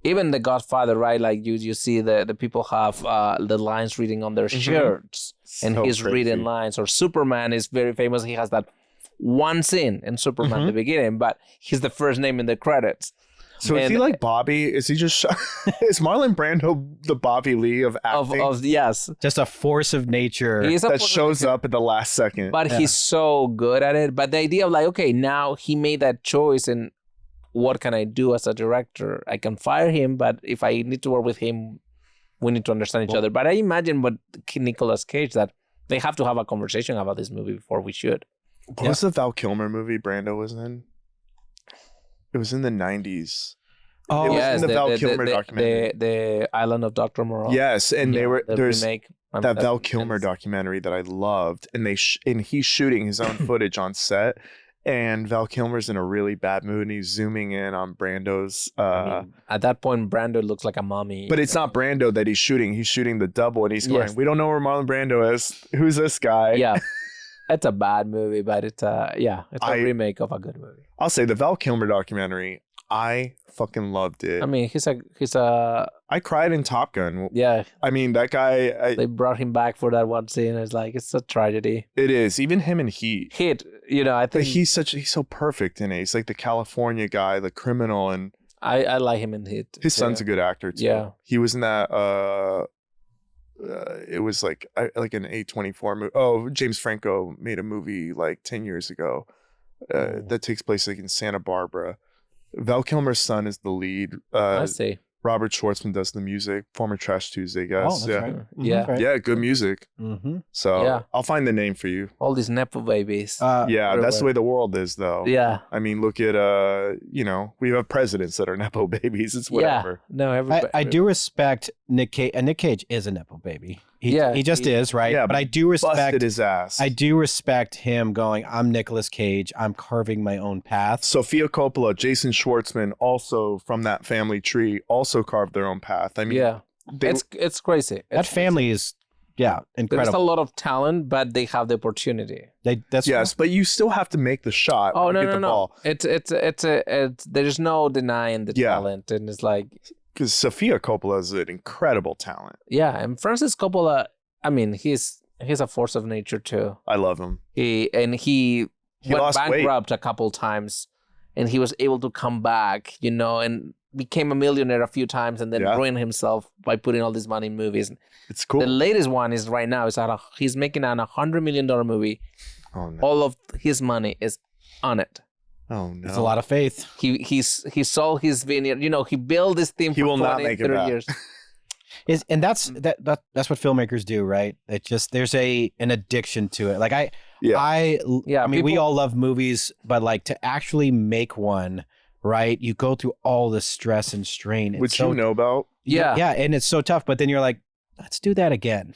even The Godfather, right? Like you see the people have the lines reading on their shirts, and he's reading lines. Or Superman is very famous. He has that one scene in Superman at the beginning, but he's the first name in the credits. So is he like Bobby? Is he just is Marlon Brando the Bobby Lee of acting? Yes, just a force of nature that shows up at the last second. But he's so good at it. But the idea of like, okay, now he made that choice, and what can I do as a director? I can fire him, but if I need to work with him, we need to understand each other. But I imagine what Nicolas Cage, that they have to have a conversation about this movie before we shoot. What was the Val Kilmer movie Brando was in? It was in the 90s. Oh, it was in the Val Kilmer documentary. The Island of Dr. Moreau. Yes, and there's remake. That Val Kilmer documentary that I loved, and and he's shooting his own footage on set. And Val Kilmer's in a really bad mood, and he's zooming in on Brando's. At that point, Brando looks like a mommy. But it's not Brando that he's shooting. He's shooting the double, and he's going, we don't know where Marlon Brando is. Who's this guy? Yeah. It's a bad movie, but it's a remake of a good movie. I'll say the Val Kilmer documentary, I fucking loved it. I mean, he's a. I cried in Top Gun. Yeah. I mean, that guy. They brought him back for that one scene. It's like, it's a tragedy. It is. Even him in Heat. I think. But he's so perfect in it. He's like the California guy, the criminal, and. I like him in Heat. His son's a good actor too. Yeah. He was in that. It was like an A24 movie. Oh, James Franco made a movie like 10 years ago that takes place like in Santa Barbara. Val Kilmer's son is the lead. I see. Robert Schwartzman does the music. Former Trash Tuesday guys. Oh, that's right. Yeah. Right. Yeah, good music. So I'll find the name for you. All these Nepo babies. That's the way the world is, though. Yeah. I mean, look at we have presidents that are Nepo babies. It's whatever. Yeah. No, everybody. I do respect Nic Cage, and Nic Cage is a Nepo baby. He just is, right? Yeah, but I do respect busted his ass. I do respect him going, I'm Nicolas Cage. I'm carving my own path. Sofia Coppola, Jason Schwartzman, also from that family tree, also carved their own path. I mean, it's crazy. That family is Yeah, There's a incredible. lot of talent, but they have the opportunity. Yes, but you still have to make the shot. Oh no, get the ball. It's there's no denying the talent, and it's like Because Sofia Coppola is an incredible talent. yeah, and Francis Coppola. I mean, he's a force of nature too. I love him. He went lost bankrupt a couple times, and he was able to come back, and became a millionaire a few times, and then ruined himself by putting all this money in movies. It's cool. The latest one is right now he's making an $100 million movie. Oh no! All of his money is on it. Oh no! It's a lot of faith. He sold his vineyard. He built this thing He for will 20, not make it 30 back. years. And that's what filmmakers do, right? It just there's an addiction to it. Like I mean, we all love movies, but like to actually make one, right? You go through all the stress and strain. Which you know about. Yeah, and it's so tough. But then you're like, let's do that again.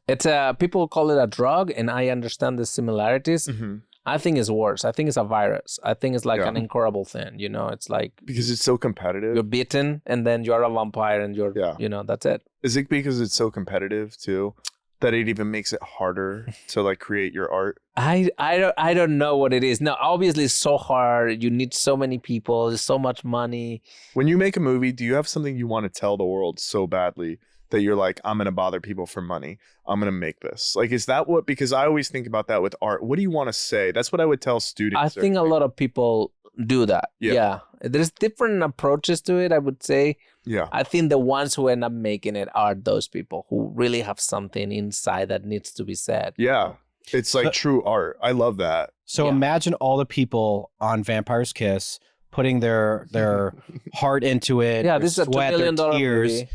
It's people call it a drug, and I understand the similarities. Mm-hmm. I think it's worse. I think it's a virus. I think it's like an incurable thing. It's like Because it's so competitive. you're bitten, and then you're a vampire, and you're that's it. Is it because it's so competitive too that it even makes it harder to like create your art? I don't know what it is. No, obviously it's so hard. You need so many people. There's so much money. When you make a movie, do you have something you want to tell the world so badly that you're like, I'm going to bother people for money. I'm going to make this. Like, is that what, because I always think about that with art. What do you want to say? That's what I would tell students. I think a lot of people do that. Yeah. Yeah. There's different approaches to it, I would say. Yeah. I think the ones who end up making it are those people who really have something inside that needs to be said. Yeah. It's like true art. I love that. So imagine all the people on Vampire's Kiss putting their heart into it. Yeah, their this is a $2 sweat, their million tears. movie.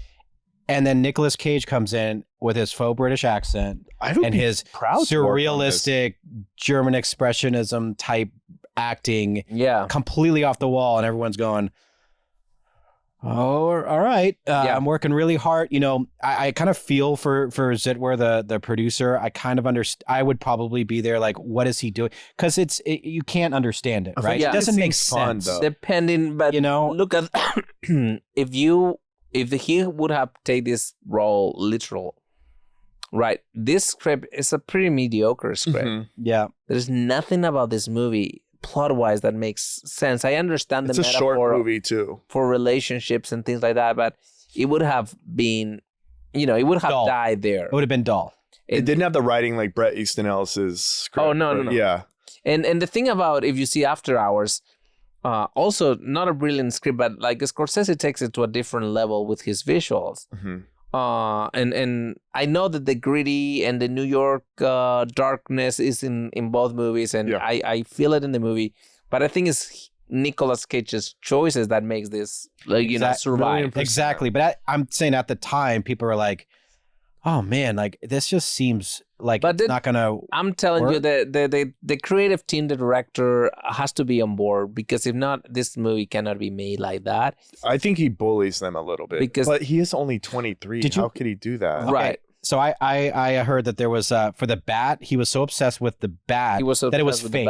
And then Nicolas Cage comes in with his faux British accent and his surrealistic German expressionism type acting, completely off the wall, and everyone's going, "Oh, all right." I'm working really hard. I kind of feel for Zitwer, the producer. I kind of I would probably be there, like, what is he doing? Because you can't understand it, right? Yeah. It doesn't make fun, sense. though. Depending, but look at if he would have taken this role literal, right? This script is a pretty mediocre script. Mm-hmm. Yeah. There's nothing about this movie plot-wise that makes sense. I understand it's the a metaphor short movie too for relationships and things like that, but it would have been, it would have died there. It would have been dull. It didn't have the writing like Bret Easton Ellis's script. Oh, no. Yeah. And the thing about, if you see After Hours, also not a brilliant script, but like Scorsese takes it to a different level with his visuals. Mm-hmm. And I know that the gritty and the New York darkness is in both movies, and I feel it in the movie. But I think it's Nicolas Cage's choices that makes this survive. Exactly. But I'm saying at the time, people were like, "Oh man, like this just seems like it's not gonna." I'm telling work. you, the creative team, the director has to be on board, because if not, this movie cannot be made like that. I think he bullies them a little bit, but he is only 23. How could he do that? Okay. Right. So I heard that there was for the bat, he was so obsessed with the bat that it was fake.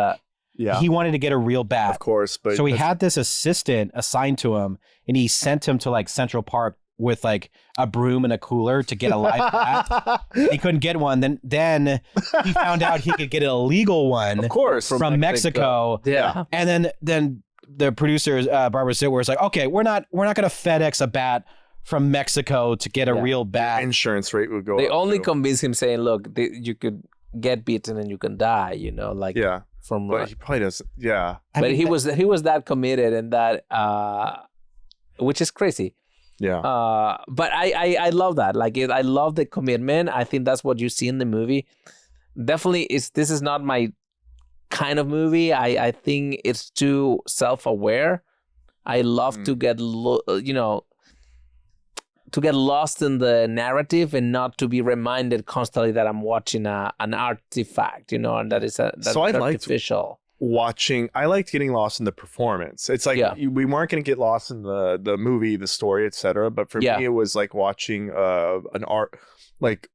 Yeah. He wanted to get a real bat, of course, but so he had this assistant assigned to him, and he sent him to like Central Park with like a broom and a cooler to get a live bat. He couldn't get one. Then he found out he could get an illegal one, of course, from Mexico. Yeah. And then the producers, Barbara Zitwer, was like, "Okay, we're not going to FedEx a bat from Mexico to get a real bat." Insurance rate would go They up only too. convinced him, saying, "Look, you could get beaten and you can die." From but he probably doesn't. Yeah. But he was that committed, and that which is crazy. Yeah. But I love that. Like, I love the commitment. I think that's what you see in the movie. Definitely, this is not my kind of movie. I think it's too self-aware. I love to get to get lost in the narrative and not to be reminded constantly that I'm watching an artifact, and that is that's artificial. I liked getting lost in the performance. It's like we weren't going to get lost in the movie, the story, etc. But for me, it was like watching an art. Like,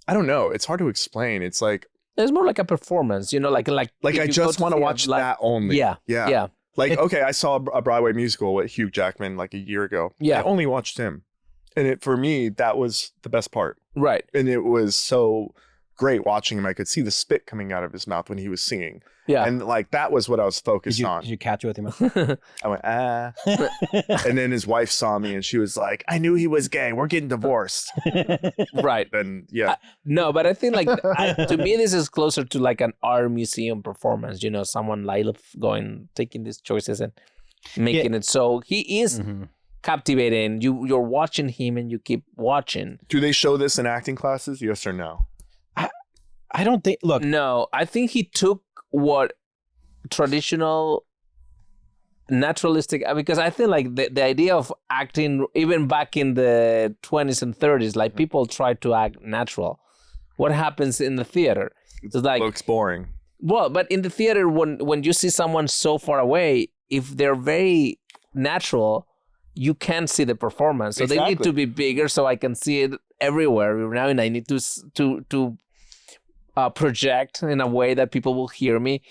I don't know. It's hard to explain. It's like it's more like a performance, like I just want to watch that only. Yeah. Like, okay, I saw a Broadway musical with Hugh Jackman like a year ago. Yeah, I only watched him. And for me, that was the best part. Right. And it was so great watching him. I could see the spit coming out of his mouth when he was singing. Yeah. And like that was what I was focused on. Did you catch it with your mouth? I went, ah. And then his wife saw me and she was like, I knew he was gay. We're getting divorced. Right. And yeah. No, but I think like to me, this is closer to like an art museum performance. You know, someone like taking these choices and making it so he is captivating. You're watching him and you keep watching. Do they show this in acting classes? Yes or no? I don't think. Look, No, I think he took what traditional naturalistic, because I think like the idea of acting even back in the 20s and 30s, like people try to act natural. What happens in the theater? It's like Looks boring. Well, but in the theater, when you see someone so far away, if they're very natural, you can't see the performance. So they need to be bigger so I can see it everywhere now, and I need to project in a way that people will hear me.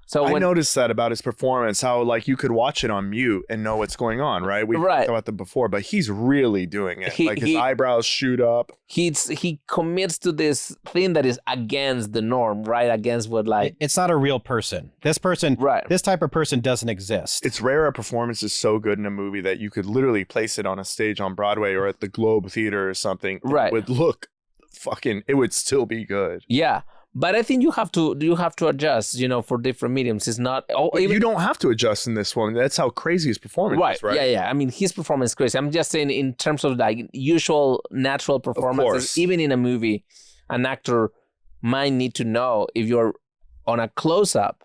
So I noticed that about his performance, how like you could watch it on mute and know what's going on, right? We've talked about that before, but he's really doing it. Like his eyebrows shoot up. He commits to this thing that is against the norm, right? Against what like it's not a real person. This person, right? This type of person doesn't exist. It's rare a performance is so good in a movie that you could literally place it on a stage on Broadway or at the Globe Theater or something. Right. It would look it would still be good. Yeah. But I think you have to adjust, you know, for different mediums. It's not. You don't have to adjust in this one. That's how crazy his performance is, right? Yeah. I mean, his performance is crazy. I'm just saying in terms of like usual natural performances, even in a movie, an actor might need to know if you're on a close-up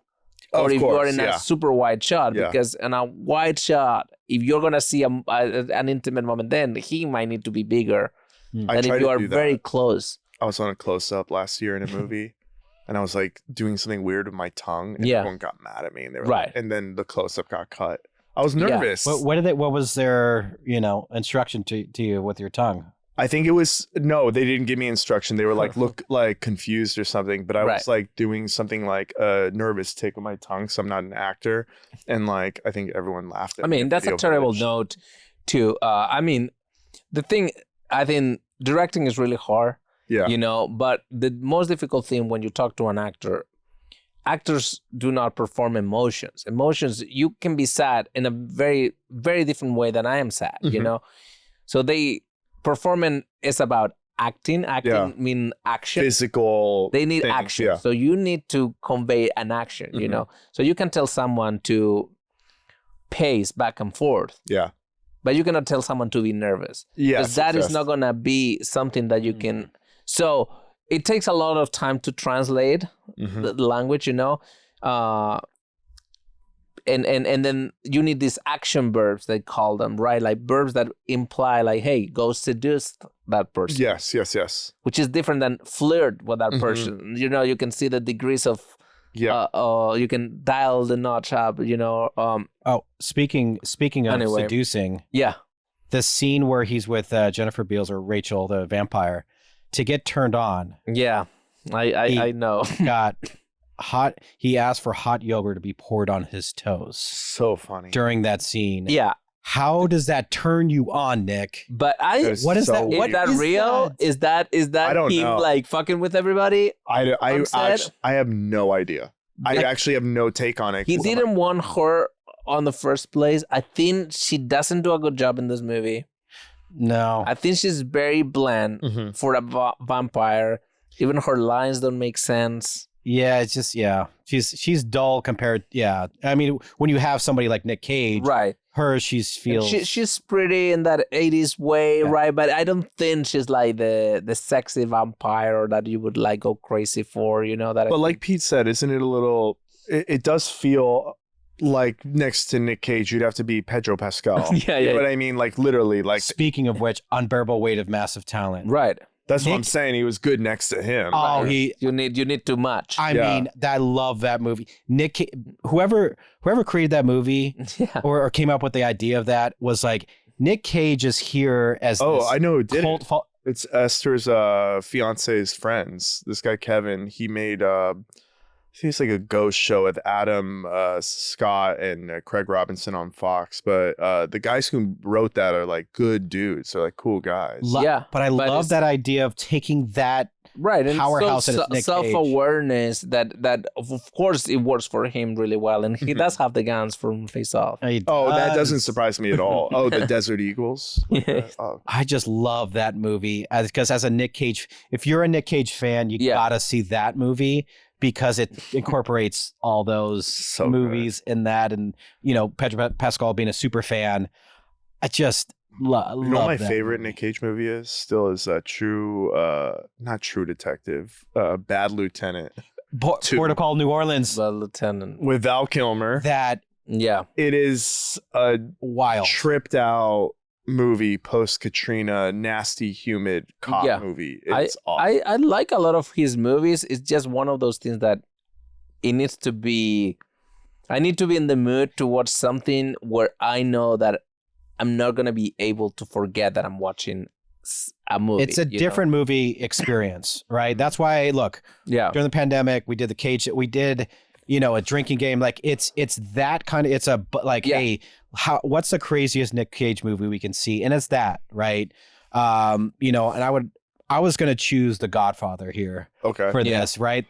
or if you're in a super wide shot. Because in a wide shot, if you're going to see an intimate moment, then he might need to be bigger than if you are very close. I was on a close-up last year in a movie. And I was like doing something weird with my tongue, and everyone got mad at me. And they were like, and then the close-up got cut. I was nervous. Yeah. What was their instruction to you with your tongue? I think it was they didn't give me instruction. They were like look like confused or something. But I was like doing something like a nervous tick with my tongue, so I'm not an actor. And like I think everyone laughed at me. I mean, that's a terrible note to. I mean, the thing I think directing is really hard. Yeah. You know, but the most difficult thing when you talk to an actor, actors do not perform emotions. Emotions, you can be sad in a very, very different way than I am sad, you know? So performing is about acting. Acting mean action. Physical. They need action. Yeah. So you need to convey an action, you know? So you can tell someone to pace back and forth. Yeah. But you cannot tell someone to be nervous. Because that is not going to be something that you can... So it takes a lot of time to translate the language, you know, and then you need these action verbs, they call them, right? Like verbs that imply like, hey, go seduce that person. Yes. Which is different than flirt with that person. You know, you can see the degrees of, you can dial the notch up, you know. Speaking of seducing. Yeah. The scene where he's with Jennifer Beals or Rachel, the vampire, to get turned on. Yeah, I know. Got hot. He asked for hot yogurt to be poured on his toes. So funny. During that scene. Yeah. How does that turn you on, Nick? But what is that? Is that real? Is that I don't him know. like fucking with everybody? I have no idea. I actually have no take on it. He didn't want her on the first place. I think she doesn't do a good job in this movie. No. I think she's very bland for a vampire. Even her lines don't make sense. Yeah, it's just, she's dull compared. Yeah. I mean, when you have somebody like Nic Cage, right? She's pretty in that 80s way, right? But I don't think she's like the sexy vampire that you would like go crazy for, you know? But like Pete said, isn't it a little, it does feel like next to Nic Cage, you'd have to be Pedro Pascal. You know what I mean? Like literally, like. Speaking of which, unbearable weight of massive talent. Right. That's what I'm saying. He was good next to him. Oh, right. You need too much. I mean, I love that movie. Whoever created that movie or came up with the idea of that was like, Nic Cage is here as I know who did it. It's Esther's fiance's friends. This guy Kevin, he made think it's like a ghost show with Adam Scott and Craig Robinson on Fox. But the guys who wrote that are like good dudes. They're like cool guys. But I love that idea of taking that right, and powerhouse that is Nic Cage. Self-awareness that of course it works for him really well, and he does have the guns from Face Off. That doesn't surprise me at all. Oh, the Desert Eagles. I just love that movie because as a Nic Cage, if you're a Nic Cage fan, you gotta see that movie because it incorporates all those movies in that, and Pedro Pascal being a super fan. I just love my that favorite movie. Nic Cage movie is not True Detective, Bad Lieutenant. Protocol New Orleans. The Lieutenant. With Val Kilmer. That it is a wild, tripped out movie, post Katrina, nasty, humid cop movie. It's awesome. I like a lot of his movies. It's just one of those things that it needs to be. I need to be in the mood to watch something where I know that I'm not gonna be able to forget that I'm watching a movie. It's a different movie experience, right? That's why, look, during the pandemic, we did the Cage. We did, a drinking game. Like it's that kind of. It's hey, what's the craziest Nic Cage movie we can see? And it's that, right? And I was gonna choose The Godfather here. For this, right?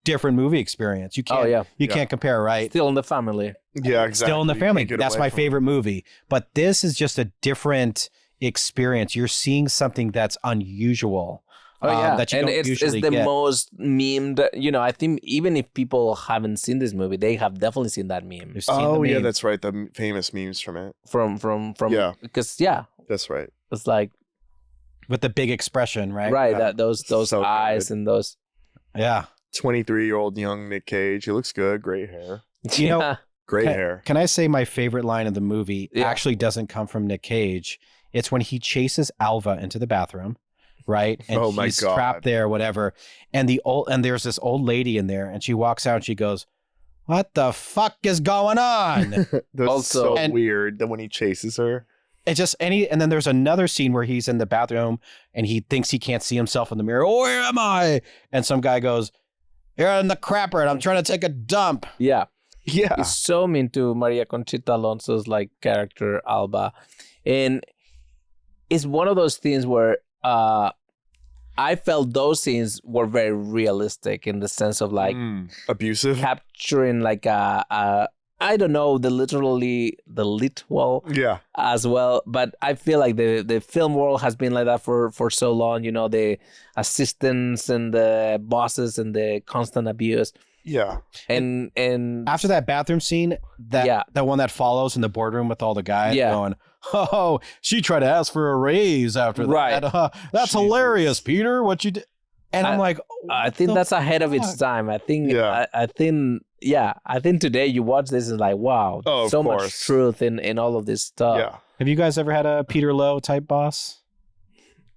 Different movie experience. You can't. You can't compare, right? Still in the family. Yeah, exactly. Still in the family. That's my favorite movie. But this is just a different experience. You're seeing something that's unusual. That you don't usually get. It's the most memed. I think even if people haven't seen this movie, they have definitely seen that meme. Yeah, that's right. The famous memes from it. From because that's right. It's like with the big expression, right? Right. That those so eyes and those. Yeah. 23-year-old young Nic Cage. He looks good. Great hair. Great hair. Can I say my favorite line of the movie actually doesn't come from Nic Cage? It's when he chases Alva into the bathroom, right? And he's trapped there, whatever. And there's this old lady in there, and she walks out and she goes, "What the fuck is going on?" That's so weird that when he chases her. And then there's another scene where he's in the bathroom and he thinks he can't see himself in the mirror. "Oh, where am I?" And some guy goes, "You're in the crapper and I'm trying to take a dump." Yeah. He's so mean to Maria Conchita Alonso's character Alba. And it's one of those things where I felt those scenes were very realistic in the sense of abusive, capturing I don't know the literal as well, but I feel like the film world has been like that for so long. The assistants and the bosses and the constant abuse. Yeah. And after that bathroom scene, the one that follows in the boardroom with all the guys going, "Oh, she tried to ask for a raise after that. That's hilarious, Peter. What you did?" And I'm like, I think that's ahead of its time. I think I think today you watch this and wow, so much truth in all of this stuff. Yeah. Have you guys ever had a Peter Lowe type boss?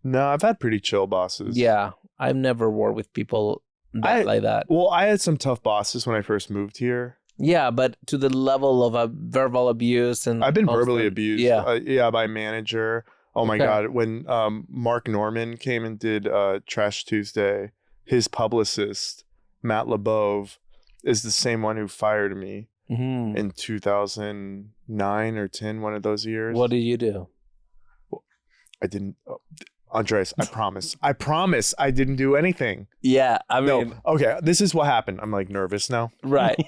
No, I've had pretty chill bosses. Yeah. I've never worked with people like that. Well, I had some tough bosses when I first moved here. Yeah, but to the level of verbal abuse and I've been verbally abused. By manager. Oh my God. When Mark Norman came and did Trash Tuesday, his publicist, Matt LeBove, is the same one who fired me in 2009 or 10, one of those years. What did you do? I didn't. Andres, I promise I didn't do anything. Yeah, I mean. No. Okay, this is what happened. I'm nervous now. Right.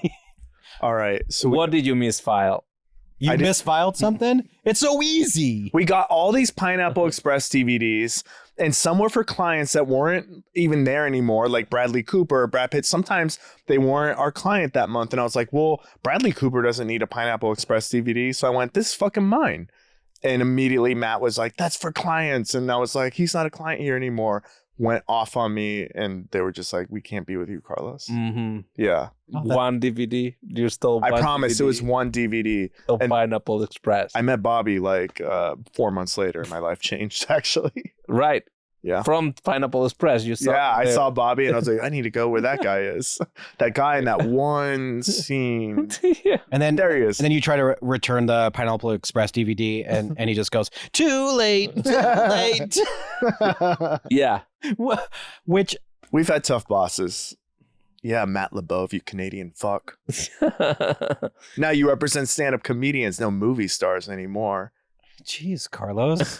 All right. So what did you misfile? You misfiled something? It's so easy. We got all these Pineapple Express DVDs, and some were for clients that weren't even there anymore, like Bradley Cooper or Brad Pitt. Sometimes they weren't our client that month. And I was like, well, Bradley Cooper doesn't need a Pineapple Express DVD. So I went, this is fucking mine. And immediately Matt was like, that's for clients. And I was like, he's not a client here anymore. Went off on me, and they were just like, we can't be with you, Carlos. Mm-hmm. Yeah. One DVD? You stole one I promise DVD it was one DVD. of Pineapple Express. I met Bobby 4 months later, and my life changed, actually. Right. Yeah. From Pineapple Express, you saw. Yeah, I saw Bobby, and I was like, I need to go where that guy is. That guy in that one scene. And then there he is. And then you try to return the Pineapple Express DVD, and he just goes, too late, too late. Yeah. Which we've had tough bosses. Yeah, Matt LeBeouf, you Canadian fuck. Now you represent stand-up comedians, no movie stars anymore. Jeez, Carlos.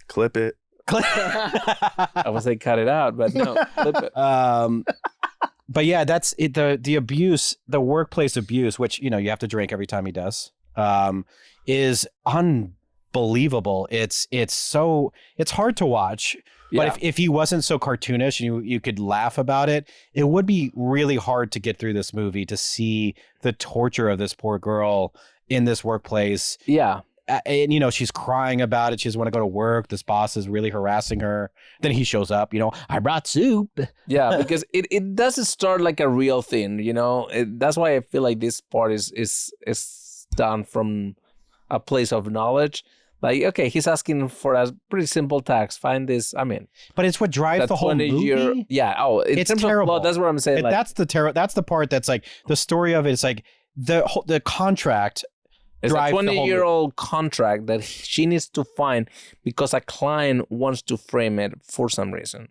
Clip it. I was like, cut it out, but no, clip it. But yeah, that's it. The abuse, the workplace abuse, which you have to drink every time he does, is unbelievable. It's hard to watch. But if he wasn't so cartoonish and you could laugh about it, it would be really hard to get through this movie to see the torture of this poor girl in this workplace. Yeah. And, she's crying about it. She doesn't want to go to work. This boss is really harassing her. Then he shows up, I brought soup. Yeah, because it doesn't start like a real thing, that's why I feel like this part is done from a place of knowledge. Like, okay, he's asking for a pretty simple tax. Find this. But it's what drives the whole movie. Yeah. Oh, it's terrible. Plot, that's what I'm saying. That's the part that's like the story of it. It's like the contract. It's a 20-year-old contract that she needs to find because a client wants to frame it for some reason.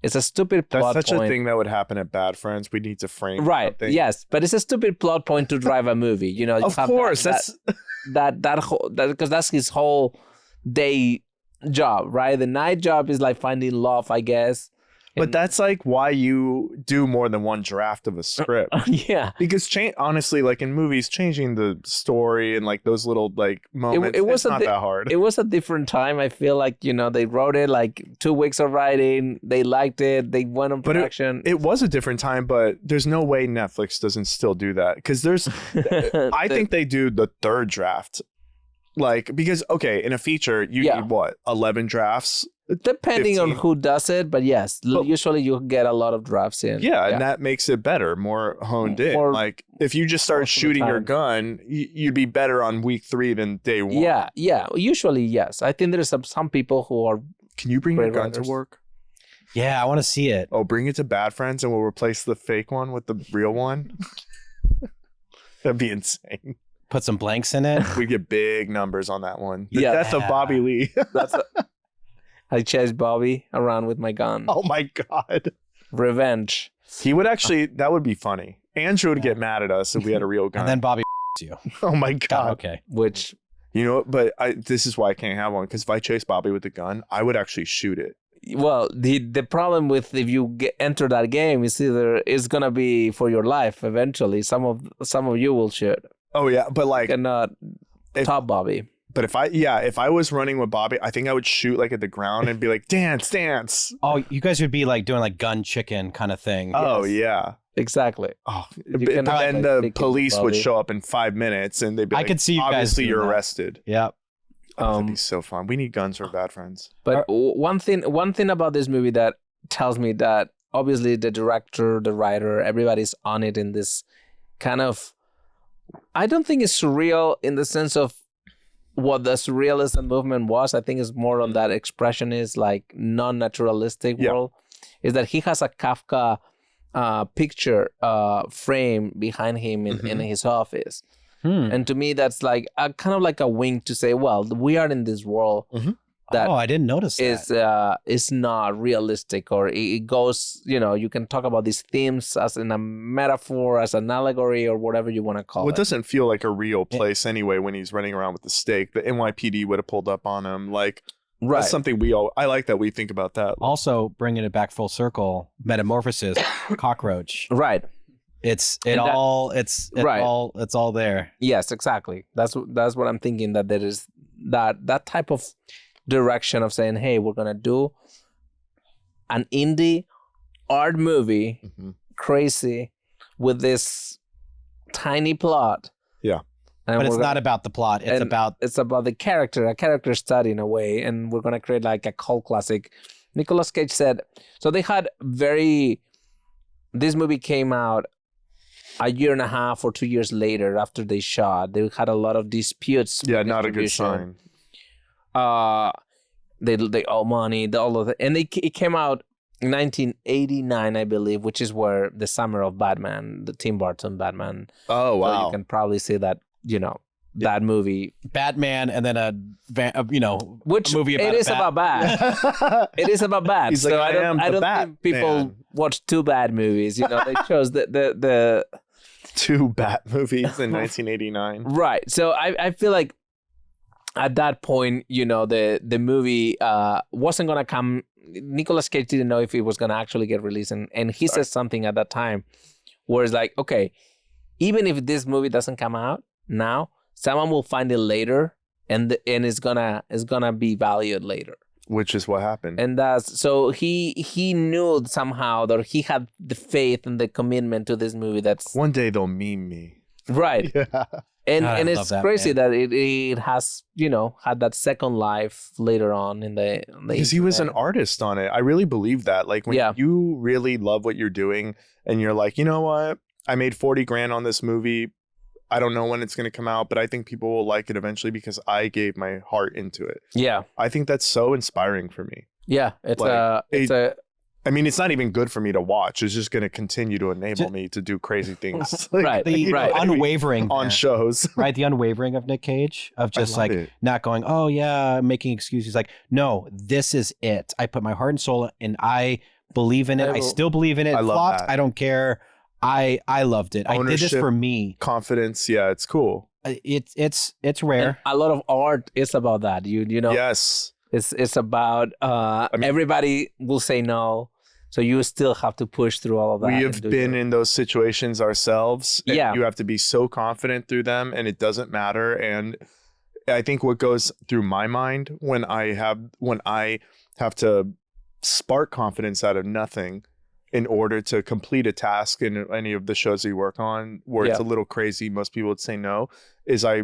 It's a stupid plot point. That's such a thing that would happen at Bad Friends. We need to frame right. something. Yes, but it's a stupid plot point to drive a movie. Of course, because that's his whole day job, right? The night job is like finding love, I guess. But that's like why you do more than one draft of a script. Yeah. Because honestly, like in movies, changing the story and like those little like moments, it's not that hard. It was a different time. I feel like, they wrote it like 2 weeks of writing. They liked it. They went on production. It was a different time, but there's no way Netflix doesn't still do that. Because I think they do the third draft. Like, because, okay, in a feature, you need what, 11 drafts? Depending 15. on who does it, but yes, usually you get a lot of drafts in. Yeah, and that makes it better, more honed in. Like, if you just start shooting your gun, you'd be better on week 3 than day 1. Yeah, usually, yes. I think there's some people who are... Can you bring your gun to work? Yeah, I want to see it. Oh, bring it to Bad Friends and we'll replace the fake one with the real one? That'd be insane. Put some blanks in it. We get big numbers on that one. The death of Bobby Lee. I chased Bobby around with my gun. Oh my God. Revenge. He would actually, that would be funny. Andrew would get mad at us if we had a real gun. And then Bobby you. Oh my God. Oh, okay. Which... but this is why I can't have one. Because if I chase Bobby with a gun, I would actually shoot it. Well, the problem with if you enter that game is either it's going to be for your life eventually. Some of you will shoot. Oh yeah, but like... And not top Bobby. But if I was running with Bobby, I think I would shoot like at the ground and be like, dance. Oh, you guys would be like doing like gun chicken kind of thing. Oh, yeah. Exactly. Oh, and the police would show up in 5 minutes and they'd be like, I could see you obviously guys you're arrested. Yep. That'd be so fun. We need guns for Bad Friends. But one thing about this movie that tells me that obviously the director, the writer, everybody's on it in this kind of... I don't think it's surreal in the sense of what the surrealism movement was. I think it's more on that expressionist, like non-naturalistic world. Is that he has a Kafka picture frame behind him in his office. And to me, that's like kind of like a wink to say, well, we are in this world that I didn't notice that. Is not realistic, or it goes, you can talk about these themes as in a metaphor, as an allegory, or whatever you want to call it. It doesn't feel like a real place anyway when he's running around with the stake. The NYPD would have pulled up on him. Like, that's something I like that we think about that. Also, bringing it back full circle, Metamorphosis, Cockroach. Right. It's all there. Yes, exactly. That's what I'm thinking, that there is that type of direction of saying, hey, we're gonna do an indie art movie, crazy, with this tiny plot. Yeah. But it's not about the plot. It's about the character, a character study in a way, and we're gonna create like a cult classic. Nicolas Cage said, so they had this movie came out a year and a half or 2 years later after they shot. They had a lot of disputes. Yeah, not a good sign. They owe money, all of that, and it came out in 1989, I believe, which is where the summer of Batman, the Tim Burton Batman. Oh wow! So you can probably see that that movie, Batman, and then a movie about it is about bad. It is about bad. He's so like, I don't think people man. watch two bad movies. They chose the 2 Bat movies in 1989. right. So I feel like at that point, the movie wasn't gonna come. Nicolas Cage didn't know if it was gonna actually get released, and he says something at that time where it's like, okay, even if this movie doesn't come out now, someone will find it later, and it's gonna be valued later. Which is what happened. And so he knew somehow that he had the faith and the commitment to this movie. That's one day they'll meme me. right. Yeah. And it's crazy that it has had that second life later on in the because he was an artist on it. I really believe that. Like when you really love what you're doing and you're like, you know what, I made 40 grand on this movie. I don't know when it's going to come out, but I think people will like it eventually because I gave my heart into it. Yeah, I think that's so inspiring for me. Yeah, I mean, it's not even good for me to watch. It's just going to continue to enable me to do crazy things. Right. The unwavering on shows. Right. The unwavering of Nic Cage of just not going, oh yeah, making excuses. Like, no, this is it. I put my heart and soul and I believe in it. I still believe in it. I love that. I don't care. I loved it. Ownership, I did this for me. Confidence. Yeah, it's cool. It's rare. And a lot of art is about that. You know. Yes. It's about everybody will say no, so you still have to push through all of that. We have been in those situations ourselves. And you have to be so confident through them, and it doesn't matter. And I think what goes through my mind when I have to spark confidence out of nothing in order to complete a task in any of the shows you work on, where it's a little crazy, most people would say no, is I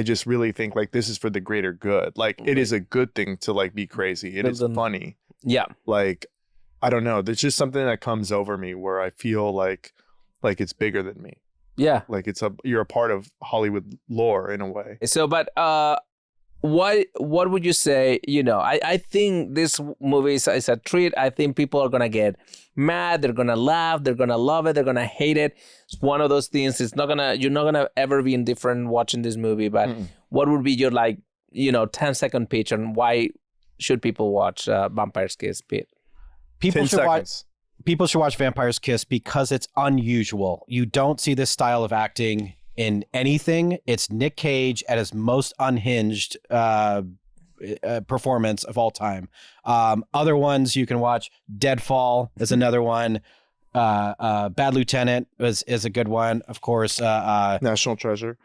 just really think like this is for the greater good. Like it is a good thing to like be crazy. It is funny. Yeah. Like, I don't know. There's just something that comes over me where I feel like it's bigger than me. Yeah. Like you're a part of Hollywood lore in a way. So, but what would you say? I think this movie is a treat. I think people are gonna get mad. They're gonna laugh. They're gonna love it. They're gonna hate it. It's one of those things. You're not gonna ever be indifferent watching this movie. But what would be your 10-second pitch on why should people watch Vampire's Kiss, Pete? People should watch Vampire's Kiss because it's unusual. You don't see this style of acting in anything. It's Nic Cage at his most unhinged performance of all time. Other ones you can watch, Deadfall is another one. Bad Lieutenant is a good one, of course. National Treasure.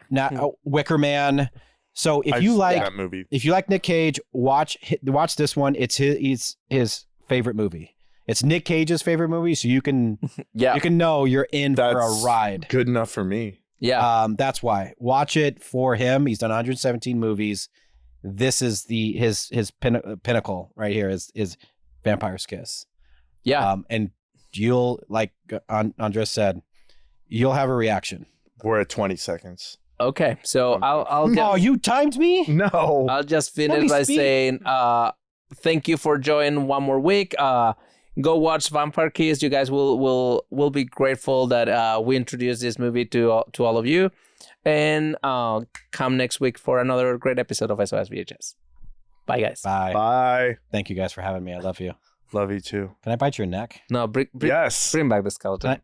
Wicker Man. So if you like Nic Cage, watch this one. It's his favorite movie. It's Nic Cage's favorite movie, so you can know you're in for a ride. Good enough for me. Yeah. That's why. Watch it for him. He's done 117 movies. This is his pinnacle right here is Vampire's Kiss. Yeah. And you'll, like Andres said, you'll have a reaction. We're at 20 seconds. Okay. So I'll oh, you timed me? No. I'll just finish by saying thank you for joining one more week. Go watch Vampire Kiss. You guys will be grateful that we introduced this movie to all of you. And come next week for another great episode of SOS VHS. Bye, guys. Bye. Thank you guys for having me. I love you. Love you too. Can I bite your neck? No, yes. Bring back the skeleton.